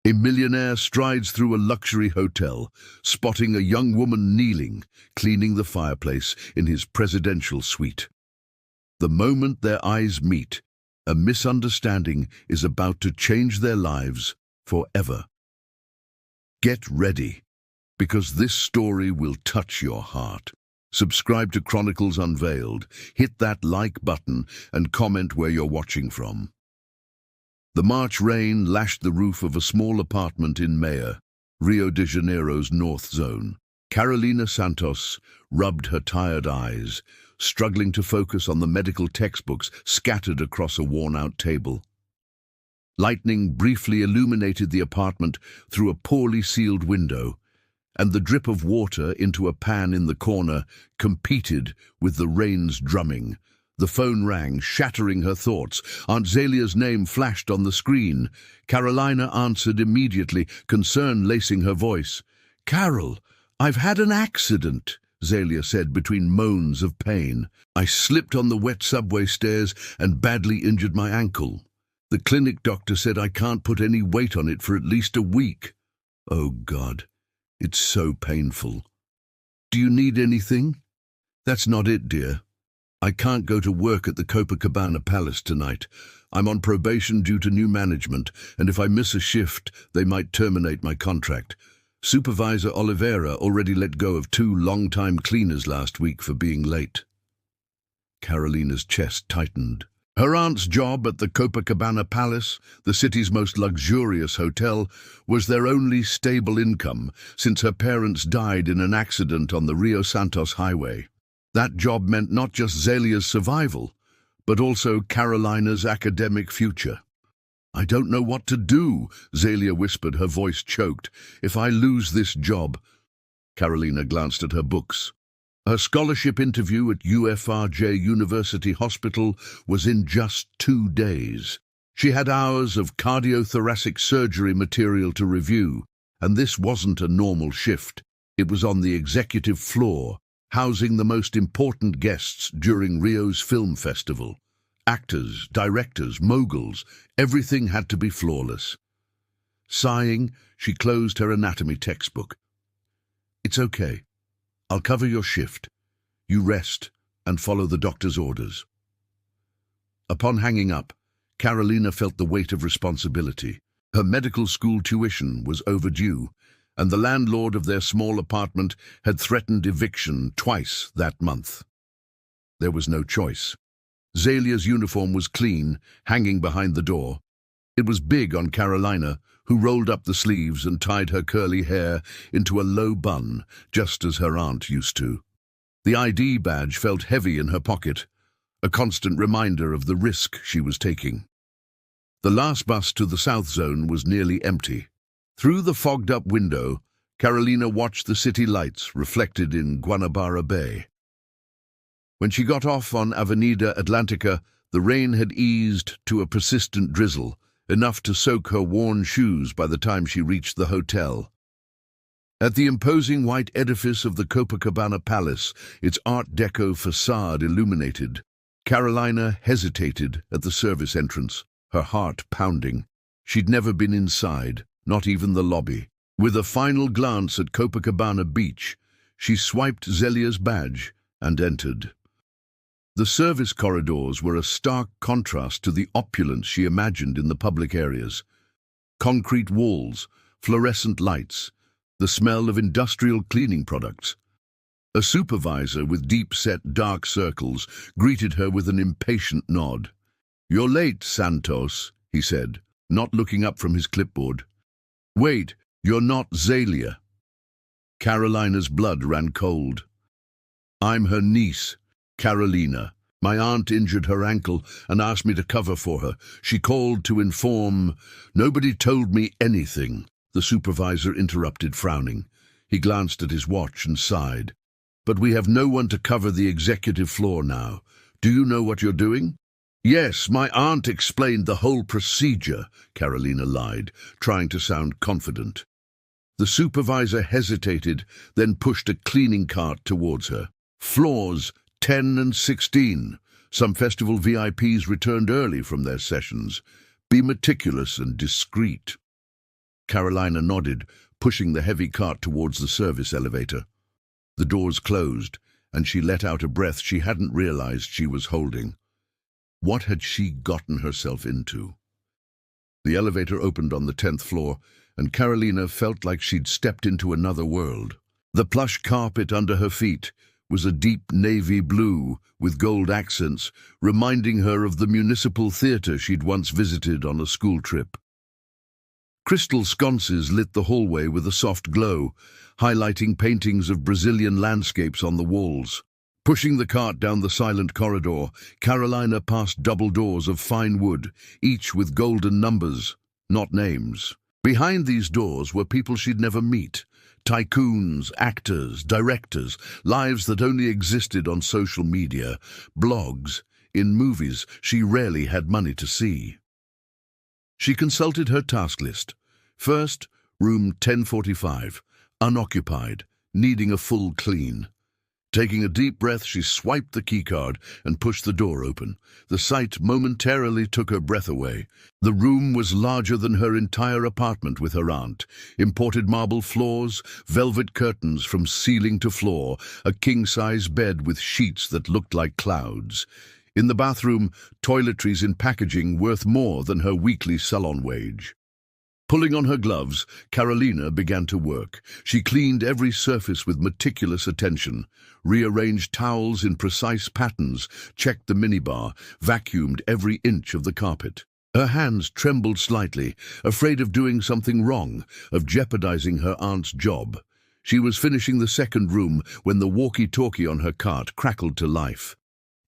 A millionaire strides through a luxury hotel, spotting a young woman kneeling, cleaning the fireplace in his presidential suite. The moment their eyes meet, a misunderstanding is about to change their lives forever. Get ready, because this story will touch your heart. Subscribe to Chronicles Unveiled, hit that like button, and comment where you're watching from. The March rain lashed the roof of a small apartment in Maya, Rio de Janeiro's North Zone. Carolina Santos rubbed her tired eyes, struggling to focus on the medical textbooks scattered across a worn-out table. Lightning briefly illuminated the apartment through a poorly sealed window, and the drip of water into a pan in the corner competed with the rain's drumming. The phone rang, shattering her thoughts. Aunt Zalia's name flashed on the screen. Carolina answered immediately, concern lacing her voice. "Carol, I've had an accident," Zalia said between moans of pain. "I slipped on the wet subway stairs and badly injured my ankle. The clinic doctor said I can't put any weight on it for at least a week. Oh, God, it's so painful. Do you need anything?" "That's not it, dear. I can't go to work at the Copacabana Palace tonight. I'm on probation due to new management, and if I miss a shift, they might terminate my contract. Supervisor Oliveira already let go of 2 long-time cleaners last week for being late." Carolina's chest tightened. Her aunt's job at the Copacabana Palace, the city's most luxurious hotel, was their only stable income since her parents died in an accident on the Rio Santos highway. That job meant not just Zalia's survival, but also Carolina's academic future. "I don't know what to do," Zalia whispered, her voice choked. "If I lose this job—" Carolina glanced at her books. Her scholarship interview at UFRJ University Hospital was in just 2 days. She had hours of cardiothoracic surgery material to review, and this wasn't a normal shift. It was on the executive floor, housing the most important guests during Rio's film festival. Actors, directors, moguls, everything had to be flawless. Sighing, she closed her anatomy textbook. "It's okay. I'll cover your shift. You rest and follow the doctor's orders." Upon hanging up, Carolina felt the weight of responsibility. Her medical school tuition was overdue, and the landlord of their small apartment had threatened eviction twice that month. There was no choice. Zalia's uniform was clean, hanging behind the door. It was big on Carolina, who rolled up the sleeves and tied her curly hair into a low bun, just as her aunt used to. The ID badge felt heavy in her pocket, a constant reminder of the risk she was taking. The last bus to the South Zone was nearly empty. Through the fogged-up window, Carolina watched the city lights reflected in Guanabara Bay. When she got off on Avenida Atlantica, the rain had eased to a persistent drizzle, enough to soak her worn shoes by the time she reached the hotel. At the imposing white edifice of the Copacabana Palace, its Art Deco facade illuminated, Carolina hesitated at the service entrance, her heart pounding. She'd never been inside, not even the lobby. With a final glance at Copacabana Beach, she swiped Zalia's badge and entered. The service corridors were a stark contrast to the opulence she imagined in the public areas. Concrete walls, fluorescent lights, the smell of industrial cleaning products. A supervisor with deep-set dark circles greeted her with an impatient nod. "You're late, Santos," he said, not looking up from his clipboard. "Wait, you're not Zalia." Carolina's blood ran cold. "I'm her niece, Carolina. My aunt injured her ankle and asked me to cover for her. She called to inform—" "Nobody told me anything," the supervisor interrupted, frowning. He glanced at his watch and sighed. "But we have no one to cover the executive floor now. Do you know what you're doing?" "Yes, my aunt explained the whole procedure," Carolina lied, trying to sound confident. The supervisor hesitated, then pushed a cleaning cart towards her. "Floors 10 and 16. Some festival VIPs returned early from their sessions. Be meticulous and discreet." Carolina nodded, pushing the heavy cart towards the service elevator. The doors closed, and she let out a breath she hadn't realized she was holding. What had she gotten herself into? The elevator opened on the 10th floor, and Carolina felt like she'd stepped into another world. The plush carpet under her feet was a deep navy blue with gold accents, reminding her of the municipal theater she'd once visited on a school trip. Crystal sconces lit the hallway with a soft glow, highlighting paintings of Brazilian landscapes on the walls. Pushing the cart down the silent corridor, Carolina passed double doors of fine wood, each with golden numbers, not names. Behind these doors were people she'd never meet. Tycoons, actors, directors, lives that only existed on social media, blogs, in movies she rarely had money to see. She consulted her task list. First, room 1045, unoccupied, needing a full clean. Taking a deep breath, she swiped the keycard and pushed the door open. The sight momentarily took her breath away. The room was larger than her entire apartment with her aunt. Imported marble floors, velvet curtains from ceiling to floor, a king-size bed with sheets that looked like clouds. In the bathroom, toiletries in packaging worth more than her weekly salon wage. Pulling on her gloves, Carolina began to work. She cleaned every surface with meticulous attention, rearranged towels in precise patterns, checked the minibar, vacuumed every inch of the carpet. Her hands trembled slightly, afraid of doing something wrong, of jeopardizing her aunt's job. She was finishing the second room when the walkie-talkie on her cart crackled to life.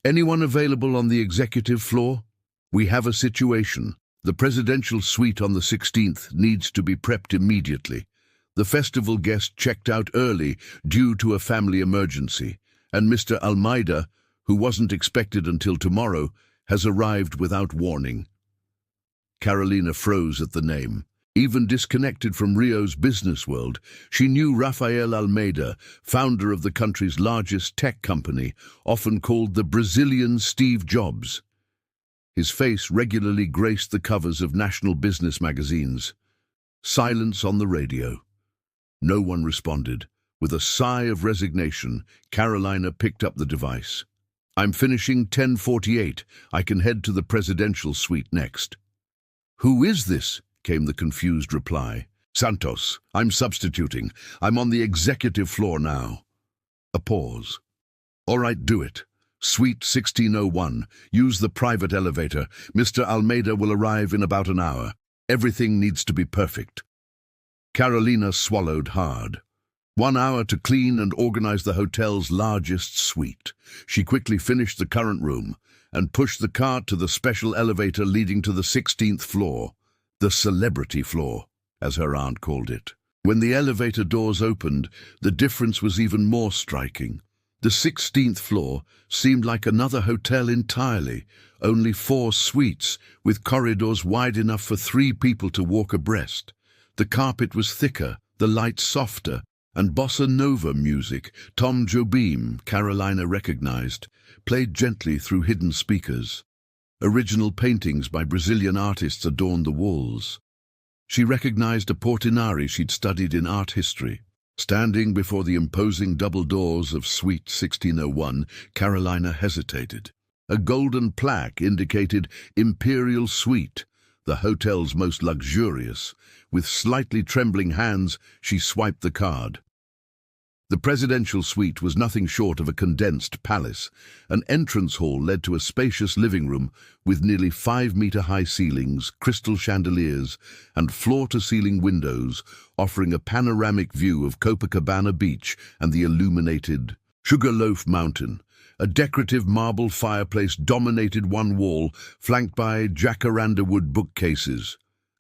"Anyone available on the executive floor? We have a situation. The presidential suite on the 16th needs to be prepped immediately. The festival guest checked out early due to a family emergency, and Mr. Almeida, who wasn't expected until tomorrow, has arrived without warning." Carolina froze at the name. Even disconnected from Rio's business world, she knew Rafael Almeida, founder of the country's largest tech company, often called the Brazilian Steve Jobs. His face regularly graced the covers of national business magazines. Silence on the radio. No one responded. With a sigh of resignation, Carolina picked up the device. "I'm finishing 10:48. I can head to the presidential suite next." "Who is this?" came the confused reply. "Santos. I'm substituting. I'm on the executive floor now." A pause. "All right, do it. Suite 1601. Use the private elevator. Mr. Almeida will arrive in about an hour. Everything needs to be perfect." Carolina swallowed hard. 1 hour to clean and organize the hotel's largest suite. She quickly finished the current room and pushed the cart to the special elevator leading to the 16th floor, the celebrity floor, as her aunt called it. When the elevator doors opened, the difference was even more striking. The 16th floor seemed like another hotel entirely, only 4 suites, with corridors wide enough for 3 people to walk abreast. The carpet was thicker, the lights softer, and bossa nova music, Tom Jobim, Carolina recognized, played gently through hidden speakers. Original paintings by Brazilian artists adorned the walls. She recognized a Portinari she'd studied in art history. Standing before the imposing double doors of Suite 1601, Carolina hesitated. A golden plaque indicated Imperial Suite, the hotel's most luxurious. With slightly trembling hands, she swiped the card. The presidential suite was nothing short of a condensed palace. An entrance hall led to a spacious living room with nearly 5-meter-high ceilings, crystal chandeliers, and floor-to-ceiling windows, offering a panoramic view of Copacabana Beach and the illuminated Sugarloaf Mountain. A decorative marble fireplace dominated one wall, flanked by jacaranda wood bookcases.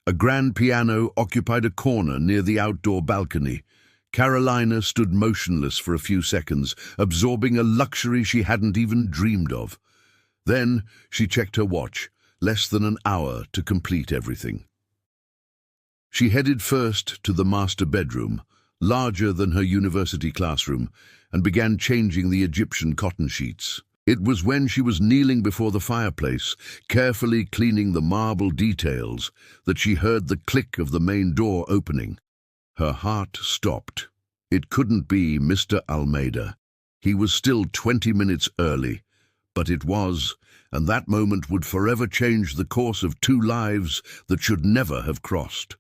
A grand piano occupied a corner near the outdoor balcony. Carolina stood motionless for a few seconds, absorbing a luxury she hadn't even dreamed of. Then she checked her watch, less than an hour to complete everything. She headed first to the master bedroom, larger than her university classroom, and began changing the Egyptian cotton sheets. It was when she was kneeling before the fireplace, carefully cleaning the marble details, that she heard the click of the main door opening. Her heart stopped. It couldn't be Mr. Almeida. He was still 20 minutes early, but it was, and that moment would forever change the course of two lives that should never have crossed.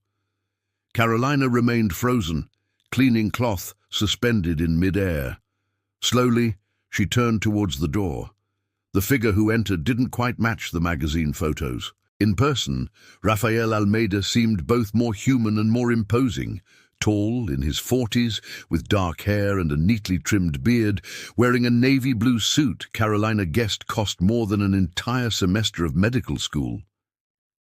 Carolina remained frozen, cleaning cloth suspended in mid-air. Slowly, she turned towards the door. The figure who entered didn't quite match the magazine photos. In person, Rafael Almeida seemed both more human and more imposing. Tall, in his 40s, with dark hair and a neatly trimmed beard, wearing a navy blue suit Carolina guessed cost more than an entire semester of medical school.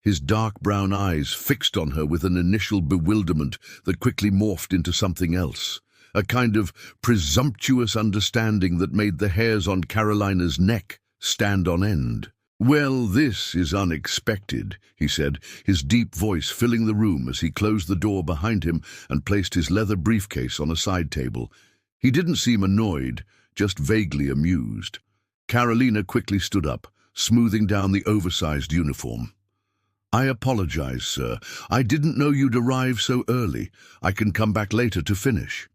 His dark brown eyes fixed on her with an initial bewilderment that quickly morphed into something else, a kind of presumptuous understanding that made the hairs on Carolina's neck stand on end. "Well, this is unexpected," he said, his deep voice filling the room as he closed the door behind him and placed his leather briefcase on a side table. He didn't seem annoyed, just vaguely amused. Carolina quickly stood up, smoothing down the oversized uniform. "I apologize, sir. I didn't know you'd arrive so early. I can come back later to finish."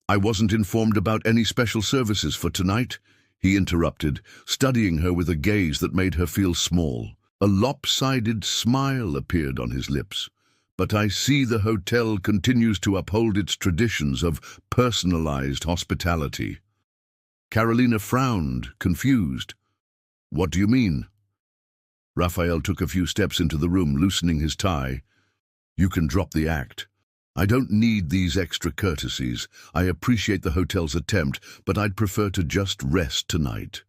"I wasn't informed about any special services for tonight," he interrupted, studying her with a gaze that made her feel small. A lopsided smile appeared on his lips. "But I see the hotel continues to uphold its traditions of personalized hospitality." Carolina frowned, confused. "What do you mean?" Raphael took a few steps into the room, loosening his tie. "You can drop the act. I don't need these extra courtesies. I appreciate the hotel's attempt, but I'd prefer to just rest tonight."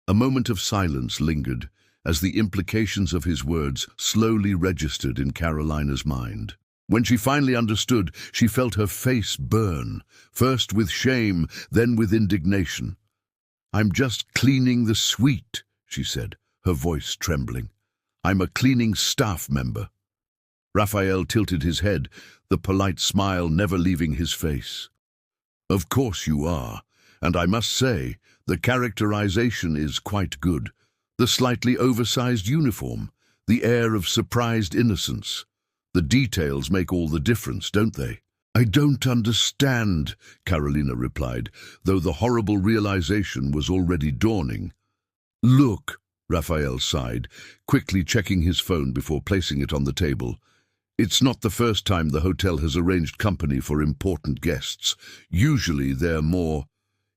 A moment of silence lingered, as the implications of his words slowly registered in Carolina's mind. When she finally understood, she felt her face burn, first with shame, then with indignation. "I'm just cleaning the suite," she said, her voice trembling. "I'm a cleaning staff member." Raphael tilted his head, the polite smile never leaving his face. "Of course you are, and I must say, the characterization is quite good. The slightly oversized uniform, the air of surprised innocence. The details make all the difference, don't they?" "I don't understand," Carolina replied, though the horrible realization was already dawning. "Look," Raphael sighed, quickly checking his phone before placing it on the table. "It's not the first time the hotel has arranged company for important guests. Usually they're more—"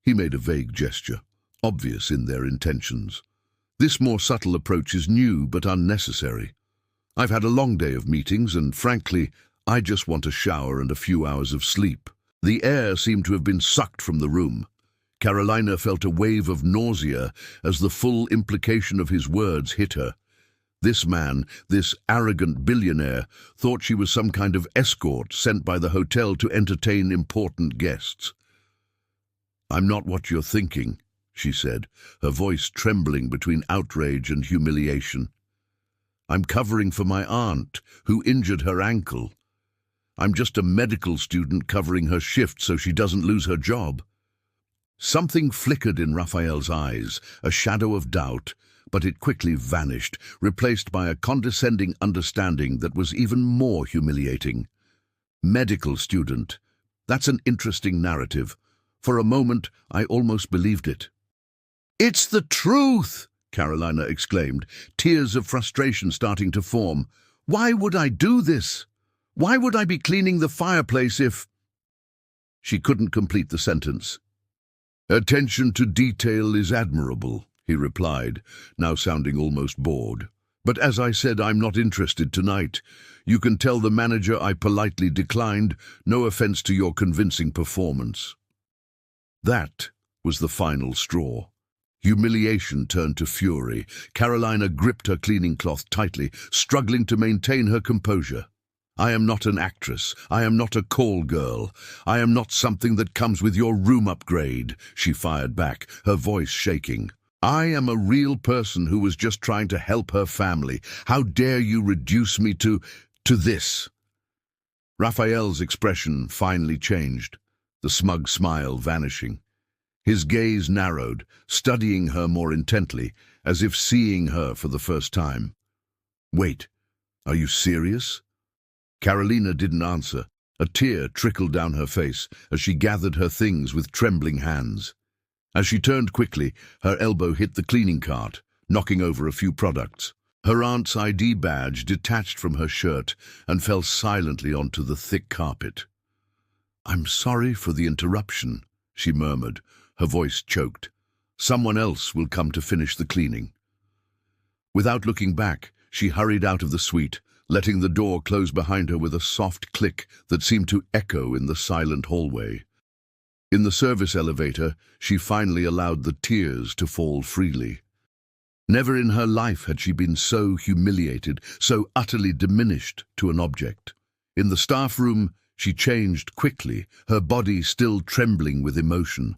He made a vague gesture, obvious in their intentions. "This more subtle approach is new but unnecessary. I've had a long day of meetings and, frankly, I just want a shower and a few hours of sleep." The air seemed to have been sucked from the room. Carolina felt a wave of nausea as the full implication of his words hit her. This man, this arrogant billionaire, thought she was some kind of escort sent by the hotel to entertain important guests. "I'm not what you're thinking," she said, her voice trembling between outrage and humiliation. "I'm covering for my aunt, who injured her ankle. I'm just a medical student covering her shift so she doesn't lose her job." Something flickered in Raphael's eyes, a shadow of doubt, but it quickly vanished, replaced by a condescending understanding that was even more humiliating. "Medical student. That's an interesting narrative. For a moment, I almost believed it." "It's the truth!" Carolina exclaimed, tears of frustration starting to form. "Why would I do this? Why would I be cleaning the fireplace if—" She couldn't complete the sentence. "Attention to detail is admirable," he replied, now sounding almost bored. "But as I said, I'm not interested tonight. You can tell the manager I politely declined, no offense to your convincing performance." That was the final straw. Humiliation turned to fury. Carolina gripped her cleaning cloth tightly, struggling to maintain her composure. "I am not an actress. I am not a call girl. I am not something that comes with your room upgrade," she fired back, her voice shaking. "I am a real person who was just trying to help her family. How dare you reduce me to this?" Raphael's expression finally changed, the smug smile vanishing. His gaze narrowed, studying her more intently, as if seeing her for the first time. "Wait, are you serious?" Carolina didn't answer. A tear trickled down her face as she gathered her things with trembling hands. As she turned quickly, her elbow hit the cleaning cart, knocking over a few products. Her aunt's ID badge detached from her shirt and fell silently onto the thick carpet. "I'm sorry for the interruption," she murmured, her voice choked. "Someone else will come to finish the cleaning." Without looking back, she hurried out of the suite, letting the door close behind her with a soft click that seemed to echo in the silent hallway. In the service elevator, she finally allowed the tears to fall freely. Never in her life had she been so humiliated, so utterly diminished to an object. In the staff room, she changed quickly, her body still trembling with emotion.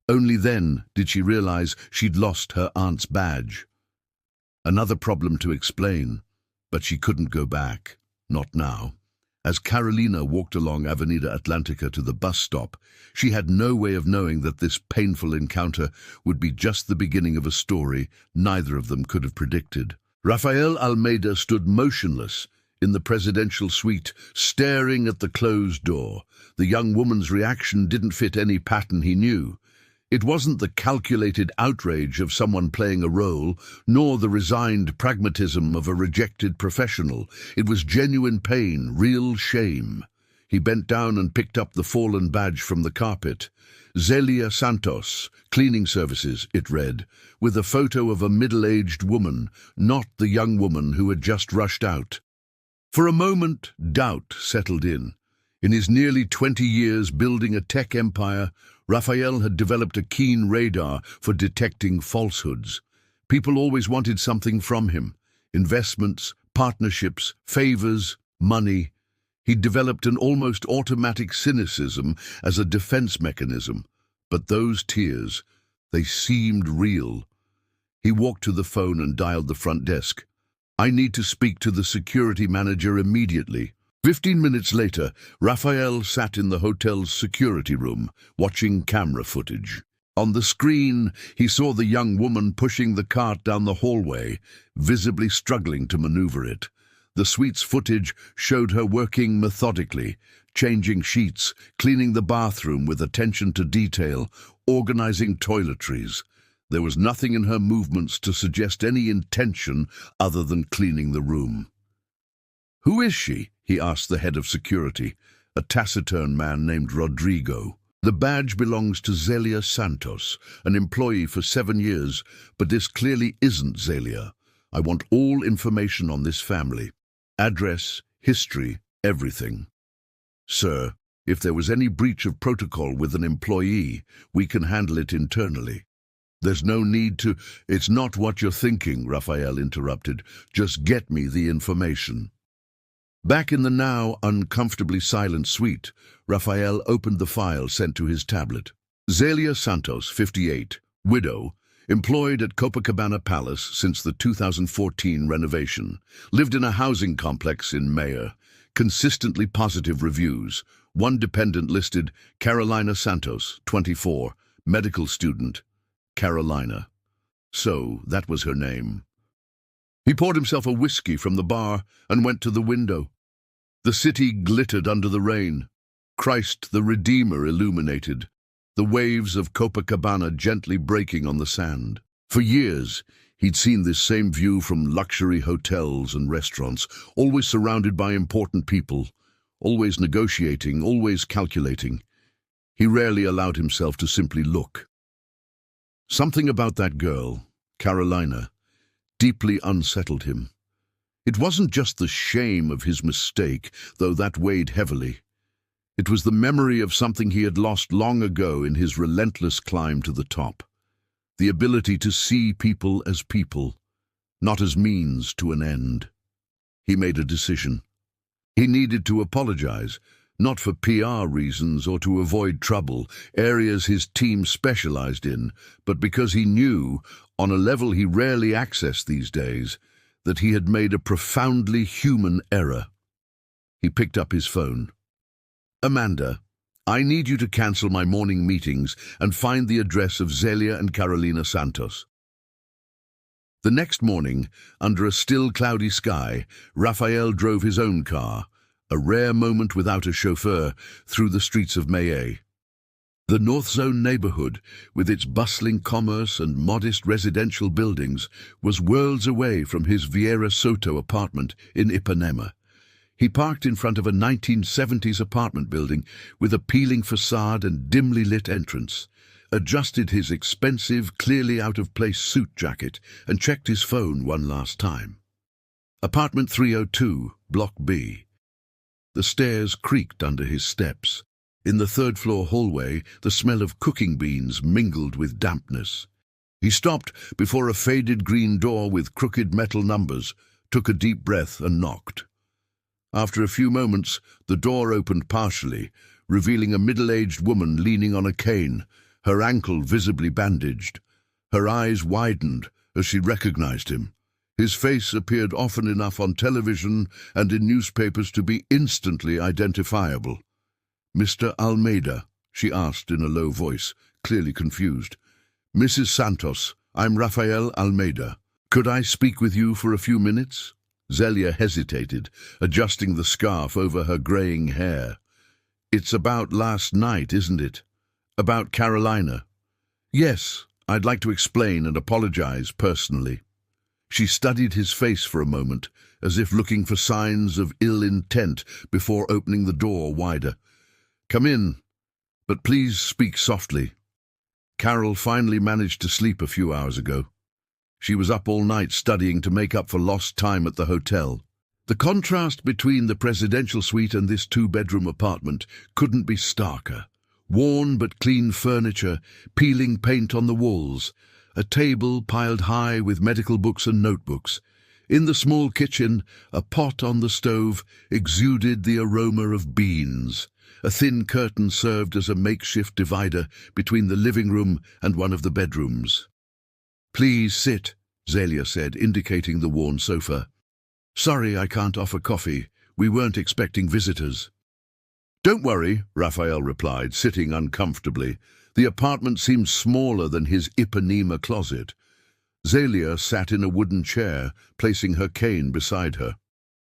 Only then did she realize she'd lost her aunt's badge. Another problem to explain, but she couldn't go back, not now. As Carolina walked along Avenida Atlantica to the bus stop, she had no way of knowing that this painful encounter would be just the beginning of a story neither of them could have predicted. Rafael Almeida stood motionless in the presidential suite, staring at the closed door. The young woman's reaction didn't fit any pattern he knew. It wasn't the calculated outrage of someone playing a role, nor the resigned pragmatism of a rejected professional. It was genuine pain, real shame. He bent down and picked up the fallen badge from the carpet. "Zelia Santos, Cleaning Services," it read, with a photo of a middle-aged woman, not the young woman who had just rushed out. For a moment, doubt settled in. In his nearly 20 years building a tech empire, Rafael had developed a keen radar for detecting falsehoods. People always wanted something from him: investments, partnerships, favors, money. He'd developed an almost automatic cynicism as a defense mechanism. But those tears, they seemed real. He walked to the phone and dialed the front desk. "I need to speak to the security manager immediately." 15 minutes later, Rafael sat in the hotel's security room, watching camera footage. On the screen, he saw the young woman pushing the cart down the hallway, visibly struggling to maneuver it. The suite's footage showed her working methodically, changing sheets, cleaning the bathroom with attention to detail, organizing toiletries. There was nothing in her movements to suggest any intention other than cleaning the room. "Who is she?" he asked the head of security, a taciturn man named Rodrigo. "The badge belongs to Zelia Santos, an employee for 7 years, but this clearly isn't Zelia. I want all information on this family. Address, history, everything." "Sir, if there was any breach of protocol with an employee, we can handle it internally." "There's no need to—" "It's not what you're thinking," Rafael interrupted. "Just get me the information." Back in the now uncomfortably silent suite, Rafael opened the file sent to his tablet. Zelia Santos, 58, widow, employed at Copacabana Palace since the 2014 renovation, lived in a housing complex in Mayor. Consistently positive reviews. One dependent listed Carolina Santos, 24, medical student, Carolina. So that was her name. He poured himself a whiskey from the bar and went to the window. The city glittered under the rain. Christ the Redeemer illuminated, the waves of Copacabana gently breaking on the sand. For years, he'd seen this same view from luxury hotels and restaurants, always surrounded by important people, always negotiating, always calculating. He rarely allowed himself to simply look. Something about that girl, Carolina, deeply unsettled him. It wasn't just the shame of his mistake, though that weighed heavily. It was the memory of something he had lost long ago in his relentless climb to the top. The ability to see people as people, not as means to an end. He made a decision. He needed to apologize, not for PR reasons or to avoid trouble, areas his team specialized in, but because he knew, on a level he rarely accessed these days, that he had made a profoundly human error. He picked up his phone. "Amanda, I need you to cancel my morning meetings and find the address of Zelia and Carolina Santos. The next morning, under a still cloudy sky, Raphael drove his own car, a rare moment without a chauffeur, through the streets of Mayay. The North Zone neighborhood, with its bustling commerce and modest residential buildings, was worlds away from his Vieira Soto apartment in Ipanema. He parked in front of a 1970s apartment building with a peeling facade and dimly lit entrance, adjusted his expensive, clearly out-of-place suit jacket, and checked his phone one last time. Apartment 302, Block B. The stairs creaked under his steps. In the third-floor hallway, the smell of cooking beans mingled with dampness. He stopped before a faded green door with crooked metal numbers, took a deep breath and knocked. After a few moments, the door opened partially, revealing a middle-aged woman leaning on a cane, her ankle visibly bandaged. Her eyes widened as she recognized him. His face appeared often enough on television and in newspapers to be instantly identifiable. "Mr. Almeida?" she asked in a low voice, clearly confused. "Mrs. Santos, I'm Rafael Almeida. Could I speak with you for a few minutes?" Zelia hesitated, adjusting the scarf over her graying hair. "It's about last night, isn't it? About Carolina?" "Yes, I'd like to explain and apologize personally." She studied his face for a moment, as if looking for signs of ill intent before opening the door wider. "Come in, but please speak softly. Carol finally managed to sleep a few hours ago. She was up all night studying to make up for lost time at the hotel." The contrast between the presidential suite and this two-bedroom apartment couldn't be starker. Worn but clean furniture, peeling paint on the walls, a table piled high with medical books and notebooks. In the small kitchen, a pot on the stove exuded the aroma of beans. A thin curtain served as a makeshift divider between the living room and one of the bedrooms. "Please sit," Zelia said, indicating the worn sofa. "Sorry I can't offer coffee. We weren't expecting visitors." "Don't worry," Raphael replied, sitting uncomfortably. The apartment seemed smaller than his Ipanema closet. Zelia sat in a wooden chair, placing her cane beside her.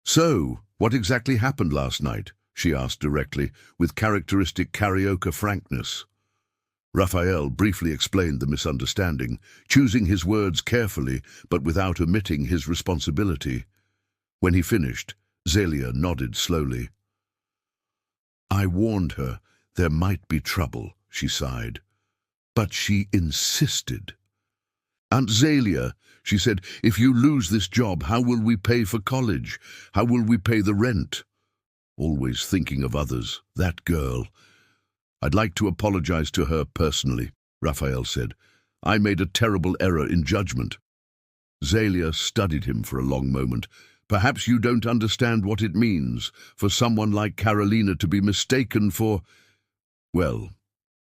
"So, what exactly happened last night?" she asked directly, with characteristic karaoke frankness. Raphael briefly explained the misunderstanding, choosing his words carefully but without omitting his responsibility. When he finished, Zelia nodded slowly. "I warned her there might be trouble," she sighed. "But she insisted. Aunt Zelia," she said, "if you lose this job, how will we pay for college? How will we pay the rent?" Always thinking of others, that girl. "I'd like to apologize to her personally," Raphael said. "I made a terrible error in judgment." Zelia studied him for a long moment. "Perhaps you don't understand what it means for someone like Carolina to be mistaken for, well,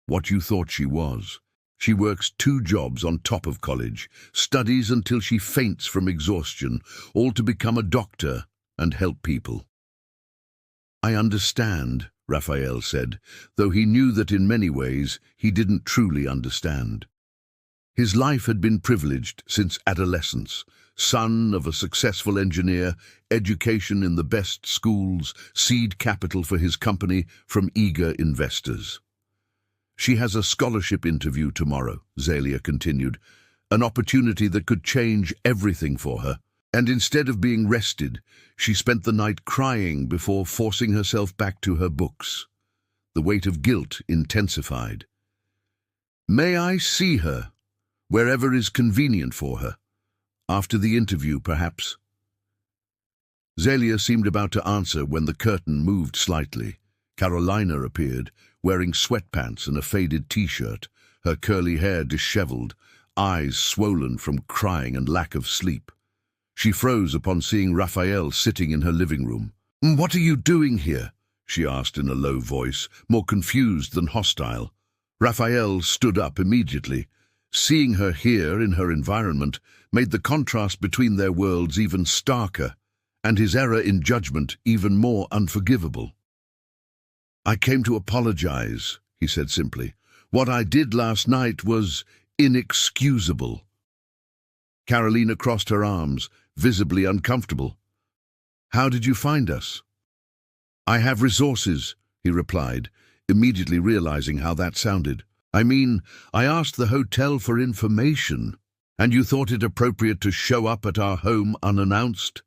what you thought she was. She works 2 jobs on top of college, studies until she faints from exhaustion, all to become a doctor and help people." "I understand," Raphael said, though he knew that in many ways he didn't truly understand. His life had been privileged since adolescence, son of a successful engineer, education in the best schools, seed capital for his company from eager investors. "She has a scholarship interview tomorrow," Zelia continued, "an opportunity that could change everything for her. And instead of being rested, she spent the night crying before forcing herself back to her books. The weight of guilt intensified. May I see her, wherever is convenient for her? After the interview, perhaps?" Zelia seemed about to answer when the curtain moved slightly. Carolina appeared, wearing sweatpants and a faded t-shirt, her curly hair disheveled, eyes swollen from crying and lack of sleep. She froze upon seeing Raphael sitting in her living room. "What are you doing here?" she asked in a low voice, more confused than hostile. Raphael stood up immediately. Seeing her here in her environment made the contrast between their worlds even starker, and his error in judgment even more unforgivable. "I came to apologize," he said simply. "What I did last night was inexcusable." Carolina crossed her arms, visibly uncomfortable. "How did you find us?" "I have resources," he replied, immediately realizing how that sounded. "I mean, I asked the hotel for information, and you thought it appropriate to show up at our home unannounced?"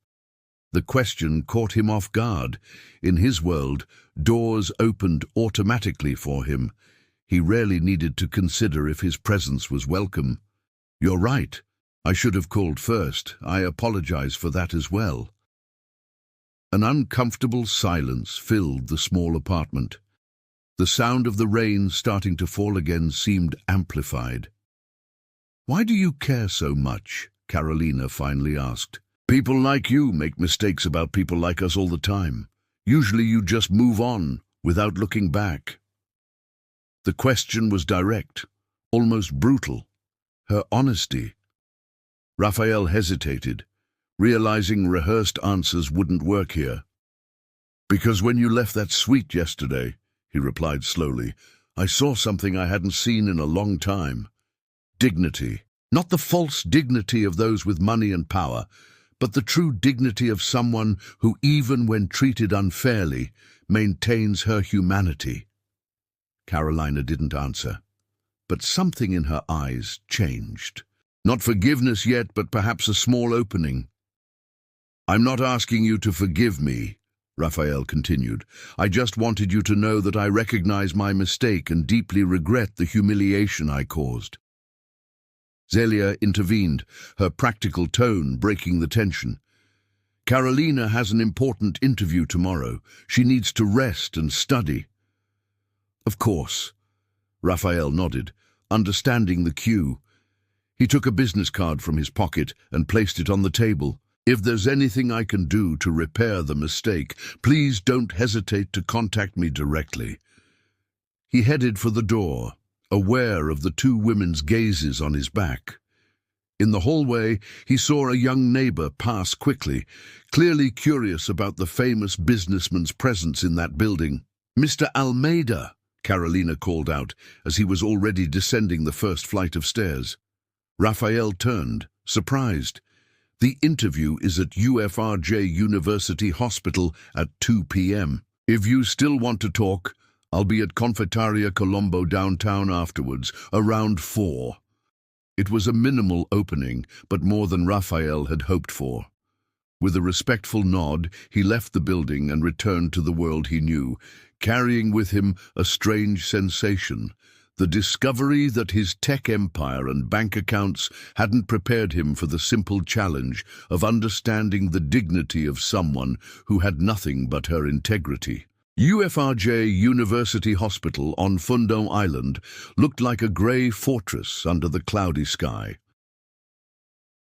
The question caught him off guard. In his world, doors opened automatically for him. He rarely needed to consider if his presence was welcome. "You're right. I should have called first. I apologize for that as well." An uncomfortable silence filled the small apartment. The sound of the rain starting to fall again seemed amplified. "Why do you care so much?" Carolina finally asked. "People like you make mistakes about people like us all the time. Usually you just move on without looking back." The question was direct, almost brutal. Her honesty. Raphael hesitated, realizing rehearsed answers wouldn't work here. "Because when you left that suite yesterday," he replied slowly, "I saw something I hadn't seen in a long time. Dignity. Not the false dignity of those with money and power, but the true dignity of someone who, even when treated unfairly, maintains her humanity." Carolina didn't answer, but something in her eyes changed. Not forgiveness yet, but perhaps a small opening. "I'm not asking you to forgive me," Raphael continued. "I just wanted you to know that I recognize my mistake and deeply regret the humiliation I caused." Zelia intervened, her practical tone breaking the tension. "Carolina has an important interview tomorrow. She needs to rest and study." "Of course." Raphael nodded, understanding the cue. He took a business card from his pocket and placed it on the table. "If there's anything I can do to repair the mistake, please don't hesitate to contact me directly." He headed for the door, aware of the two women's gazes on his back. In the hallway, he saw a young neighbor pass quickly, clearly curious about the famous businessman's presence in that building. "Mr. Almeida," Carolina called out as he was already descending the first flight of stairs. Raphael turned, surprised. "The interview is at UFRJ University Hospital at 2 p.m. If you still want to talk, I'll be at Confeitaria Colombo downtown afterwards, around 4. It was a minimal opening, but more than Raphael had hoped for. With a respectful nod, he left the building and returned to the world he knew, carrying with him a strange sensation. The discovery that his tech empire and bank accounts hadn't prepared him for the simple challenge of understanding the dignity of someone who had nothing but her integrity. UFRJ University Hospital on Fundo Island looked like a grey fortress under the cloudy sky.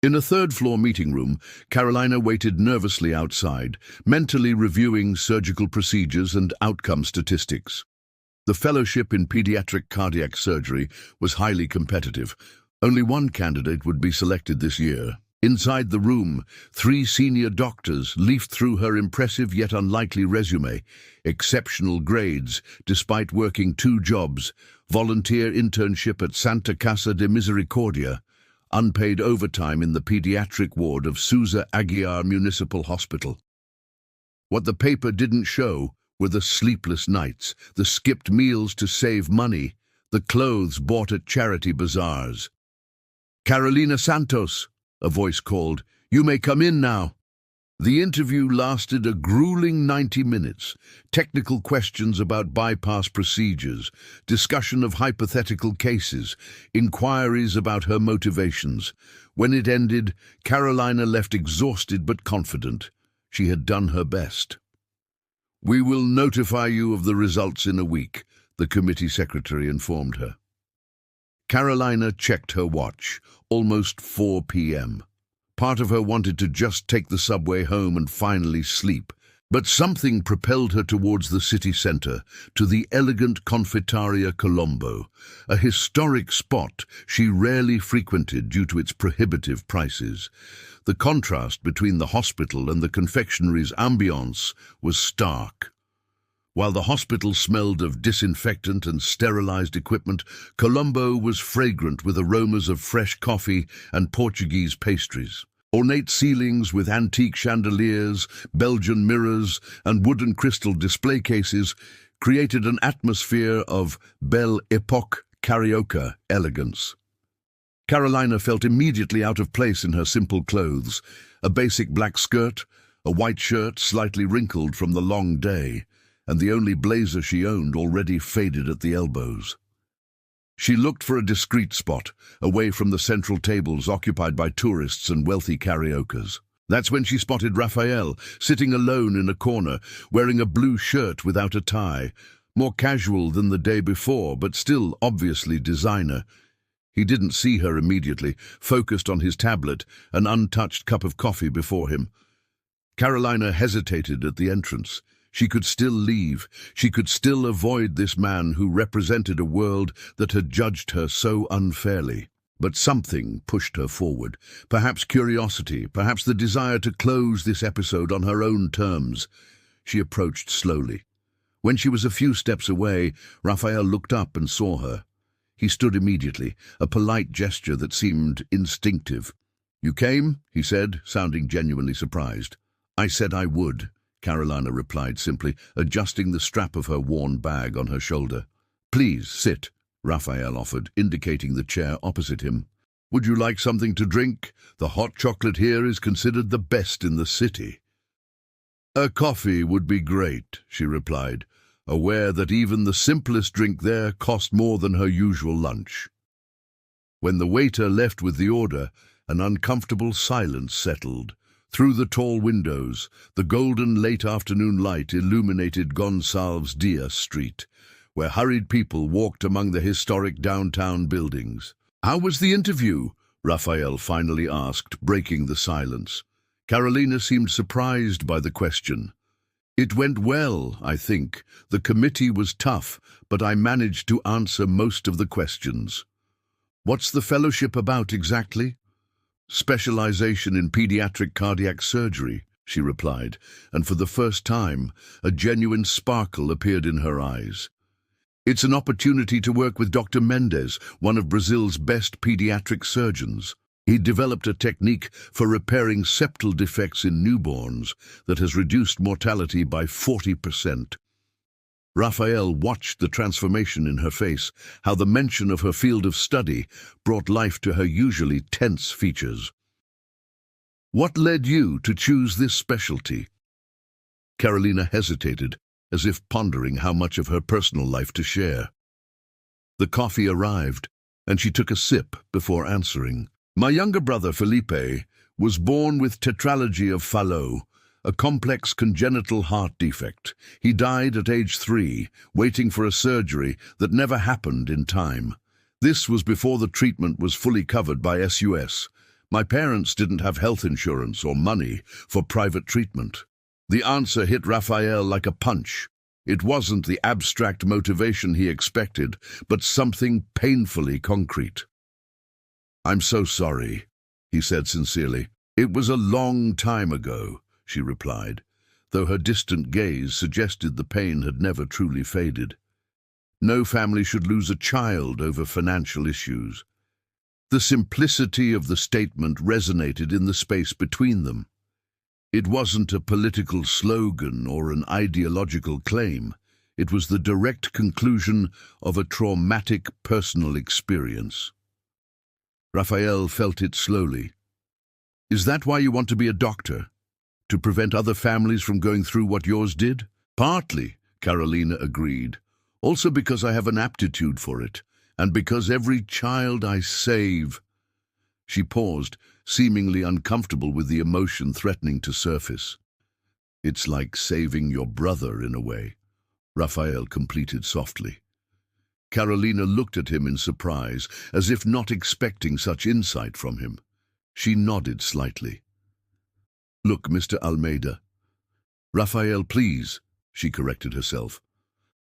In a third-floor meeting room, Carolina waited nervously outside, mentally reviewing surgical procedures and outcome statistics. The fellowship in pediatric cardiac surgery was highly competitive. Only one candidate would be selected this year. Inside the room, 3 senior doctors leafed through her impressive yet unlikely resume. Exceptional grades, despite working 2 jobs, volunteer internship at Santa Casa de Misericordia, unpaid overtime in the pediatric ward of Sousa Aguiar Municipal Hospital. What the paper didn't show were the sleepless nights, the skipped meals to save money, the clothes bought at charity bazaars. "Carolina Santos," a voice called, "you may come in now." The interview lasted a grueling 90 minutes. Technical questions about bypass procedures, discussion of hypothetical cases, inquiries about her motivations. When it ended, Carolina left exhausted but confident. She had done her best. "We will notify you of the results in a week," the committee secretary informed her. Carolina checked her watch. Almost 4 p.m. Part of her wanted to just take the subway home and finally sleep, but something propelled her towards the city center, to the elegant Confeitaria Colombo, a historic spot she rarely frequented due to its prohibitive prices. The contrast between the hospital and the confectionary's ambiance was stark. While the hospital smelled of disinfectant and sterilized equipment, Colombo was fragrant with aromas of fresh coffee and Portuguese pastries. Ornate ceilings with antique chandeliers, Belgian mirrors, and wooden crystal display cases created an atmosphere of Belle Epoque carioca elegance. Carolina felt immediately out of place in her simple clothes, a basic black skirt, a white shirt slightly wrinkled from the long day, and the only blazer she owned already faded at the elbows. She looked for a discreet spot, away from the central tables occupied by tourists and wealthy karaokers. That's when she spotted Raphael, sitting alone in a corner, wearing a blue shirt without a tie, more casual than the day before, but still obviously designer. He didn't see her immediately, focused on his tablet, an untouched cup of coffee before him. Carolina hesitated at the entrance. She could still leave. She could still avoid this man who represented a world that had judged her so unfairly. But something pushed her forward. Perhaps curiosity, perhaps the desire to close this episode on her own terms. She approached slowly. When she was a few steps away, Raphael looked up and saw her. He stood immediately, a polite gesture that seemed instinctive. "You came?" he said, sounding genuinely surprised. "I said I would," Carolina replied simply, adjusting the strap of her worn bag on her shoulder. "Please, sit," Raphael offered, indicating the chair opposite him. "Would you like something to drink? The hot chocolate here is considered the best in the city." "A coffee would be great," she replied, aware that even the simplest drink there cost more than her usual lunch. When the waiter left with the order, an uncomfortable silence settled. Through the tall windows, the golden late-afternoon light illuminated Gonçalves Dias Street, where hurried people walked among the historic downtown buildings. "How was the interview?" Raphael finally asked, breaking the silence. Carolina seemed surprised by the question. "It went well, I think. The committee was tough, but I managed to answer most of the questions." "What's the fellowship about exactly?" "Specialization in pediatric cardiac surgery," she replied, and for the first time, a genuine sparkle appeared in her eyes. "It's an opportunity to work with Dr. Mendes, one of Brazil's best pediatric surgeons. He developed a technique for repairing septal defects in newborns that has reduced mortality by 40%. Raphael watched the transformation in her face, how the mention of her field of study brought life to her usually tense features. "What led you to choose this specialty?" Carolina hesitated, as if pondering how much of her personal life to share. The coffee arrived, and she took a sip before answering. "My younger brother, Felipe, was born with tetralogy of Fallot, a complex congenital heart defect. He died at age 3, waiting for a surgery that never happened in time. This was before the treatment was fully covered by SUS. My parents didn't have health insurance or money for private treatment." The answer hit Raphael like a punch. It wasn't the abstract motivation he expected, but something painfully concrete. "I'm so sorry," he said sincerely. "It was a long time ago," she replied, though her distant gaze suggested the pain had never truly faded. No family should lose a child over financial issues. The simplicity of the statement resonated in the space between them. It wasn't a political slogan or an ideological claim. It was the direct conclusion of a traumatic personal experience. Raphael felt it slowly. "Is that why you want to be a doctor? To prevent other families from going through what yours did?" "Partly," Carolina agreed. "Also because I have an aptitude for it, and because every child I save—" She paused, seemingly uncomfortable with the emotion threatening to surface. "It's like saving your brother in a way," Raphael completed softly. Carolina looked at him in surprise, as if not expecting such insight from him. She nodded slightly. "Look, Mr. Almeida." "Raphael, please," she corrected herself.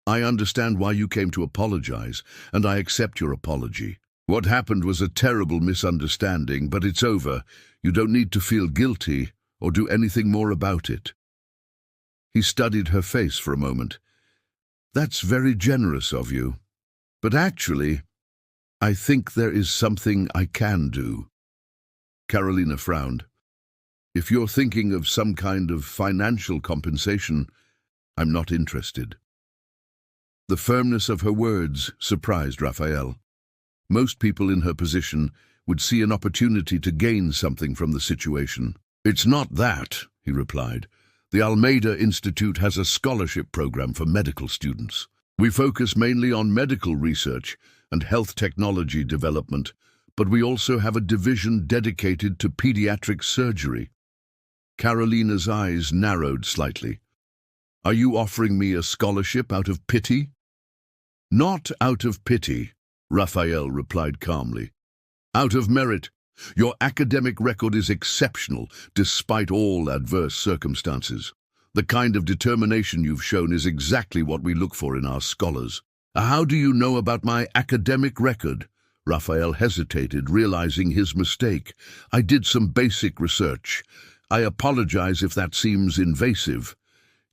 "I understand why you came to apologize, and I accept your apology. What happened was a terrible misunderstanding, but it's over. You don't need to feel guilty or do anything more about it." He studied her face for a moment. That's very generous of you. But actually, I think there is something I can do. Carolina frowned. If you're thinking of some kind of financial compensation, I'm not interested. The firmness of her words surprised Raphael. Most people in her position would see an opportunity to gain something from the situation. It's not that, he replied. The Almeida Institute has a scholarship program for medical students. We focus mainly on medical research and health technology development, but we also have a division dedicated to pediatric surgery. Carolina's eyes narrowed slightly. Are you offering me a scholarship out of pity? Not out of pity, Raphael replied calmly. Out of merit. Your academic record is exceptional, despite all adverse circumstances. The kind of determination you've shown is exactly what we look for in our scholars. How do you know about my academic record? Raphael hesitated, realizing his mistake. I did some basic research. I apologize if that seems invasive.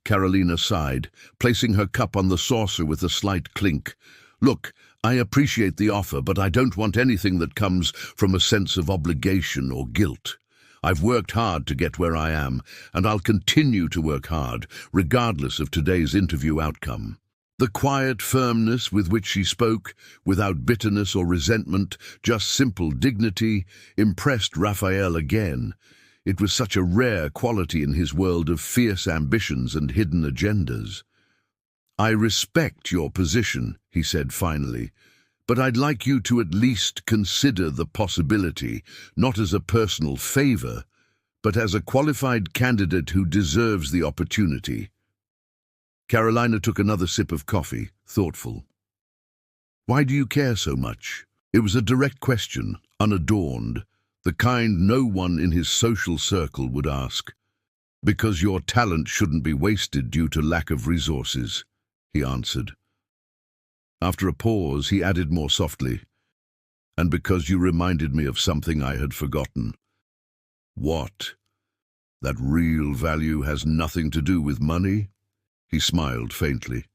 Carolina sighed, placing her cup on the saucer with a slight clink. Look, I appreciate the offer, but I don't want anything that comes from a sense of obligation or guilt. I've worked hard to get where I am, and I'll continue to work hard, regardless of today's interview outcome. The quiet firmness with which she spoke, without bitterness or resentment, just simple dignity, impressed Raphael again. It was such a rare quality in his world of fierce ambitions and hidden agendas. I respect your position, he said finally, but I'd like you to at least consider the possibility, not as a personal favor, but as a qualified candidate who deserves the opportunity. Carolina took another sip of coffee, thoughtful. Why do you care so much? It was a direct question, unadorned, the kind no one in his social circle would ask. Because your talent shouldn't be wasted due to lack of resources, he answered. After a pause, he added more softly, and because you reminded me of something I had forgotten. What? That real value has nothing to do with money? He smiled faintly.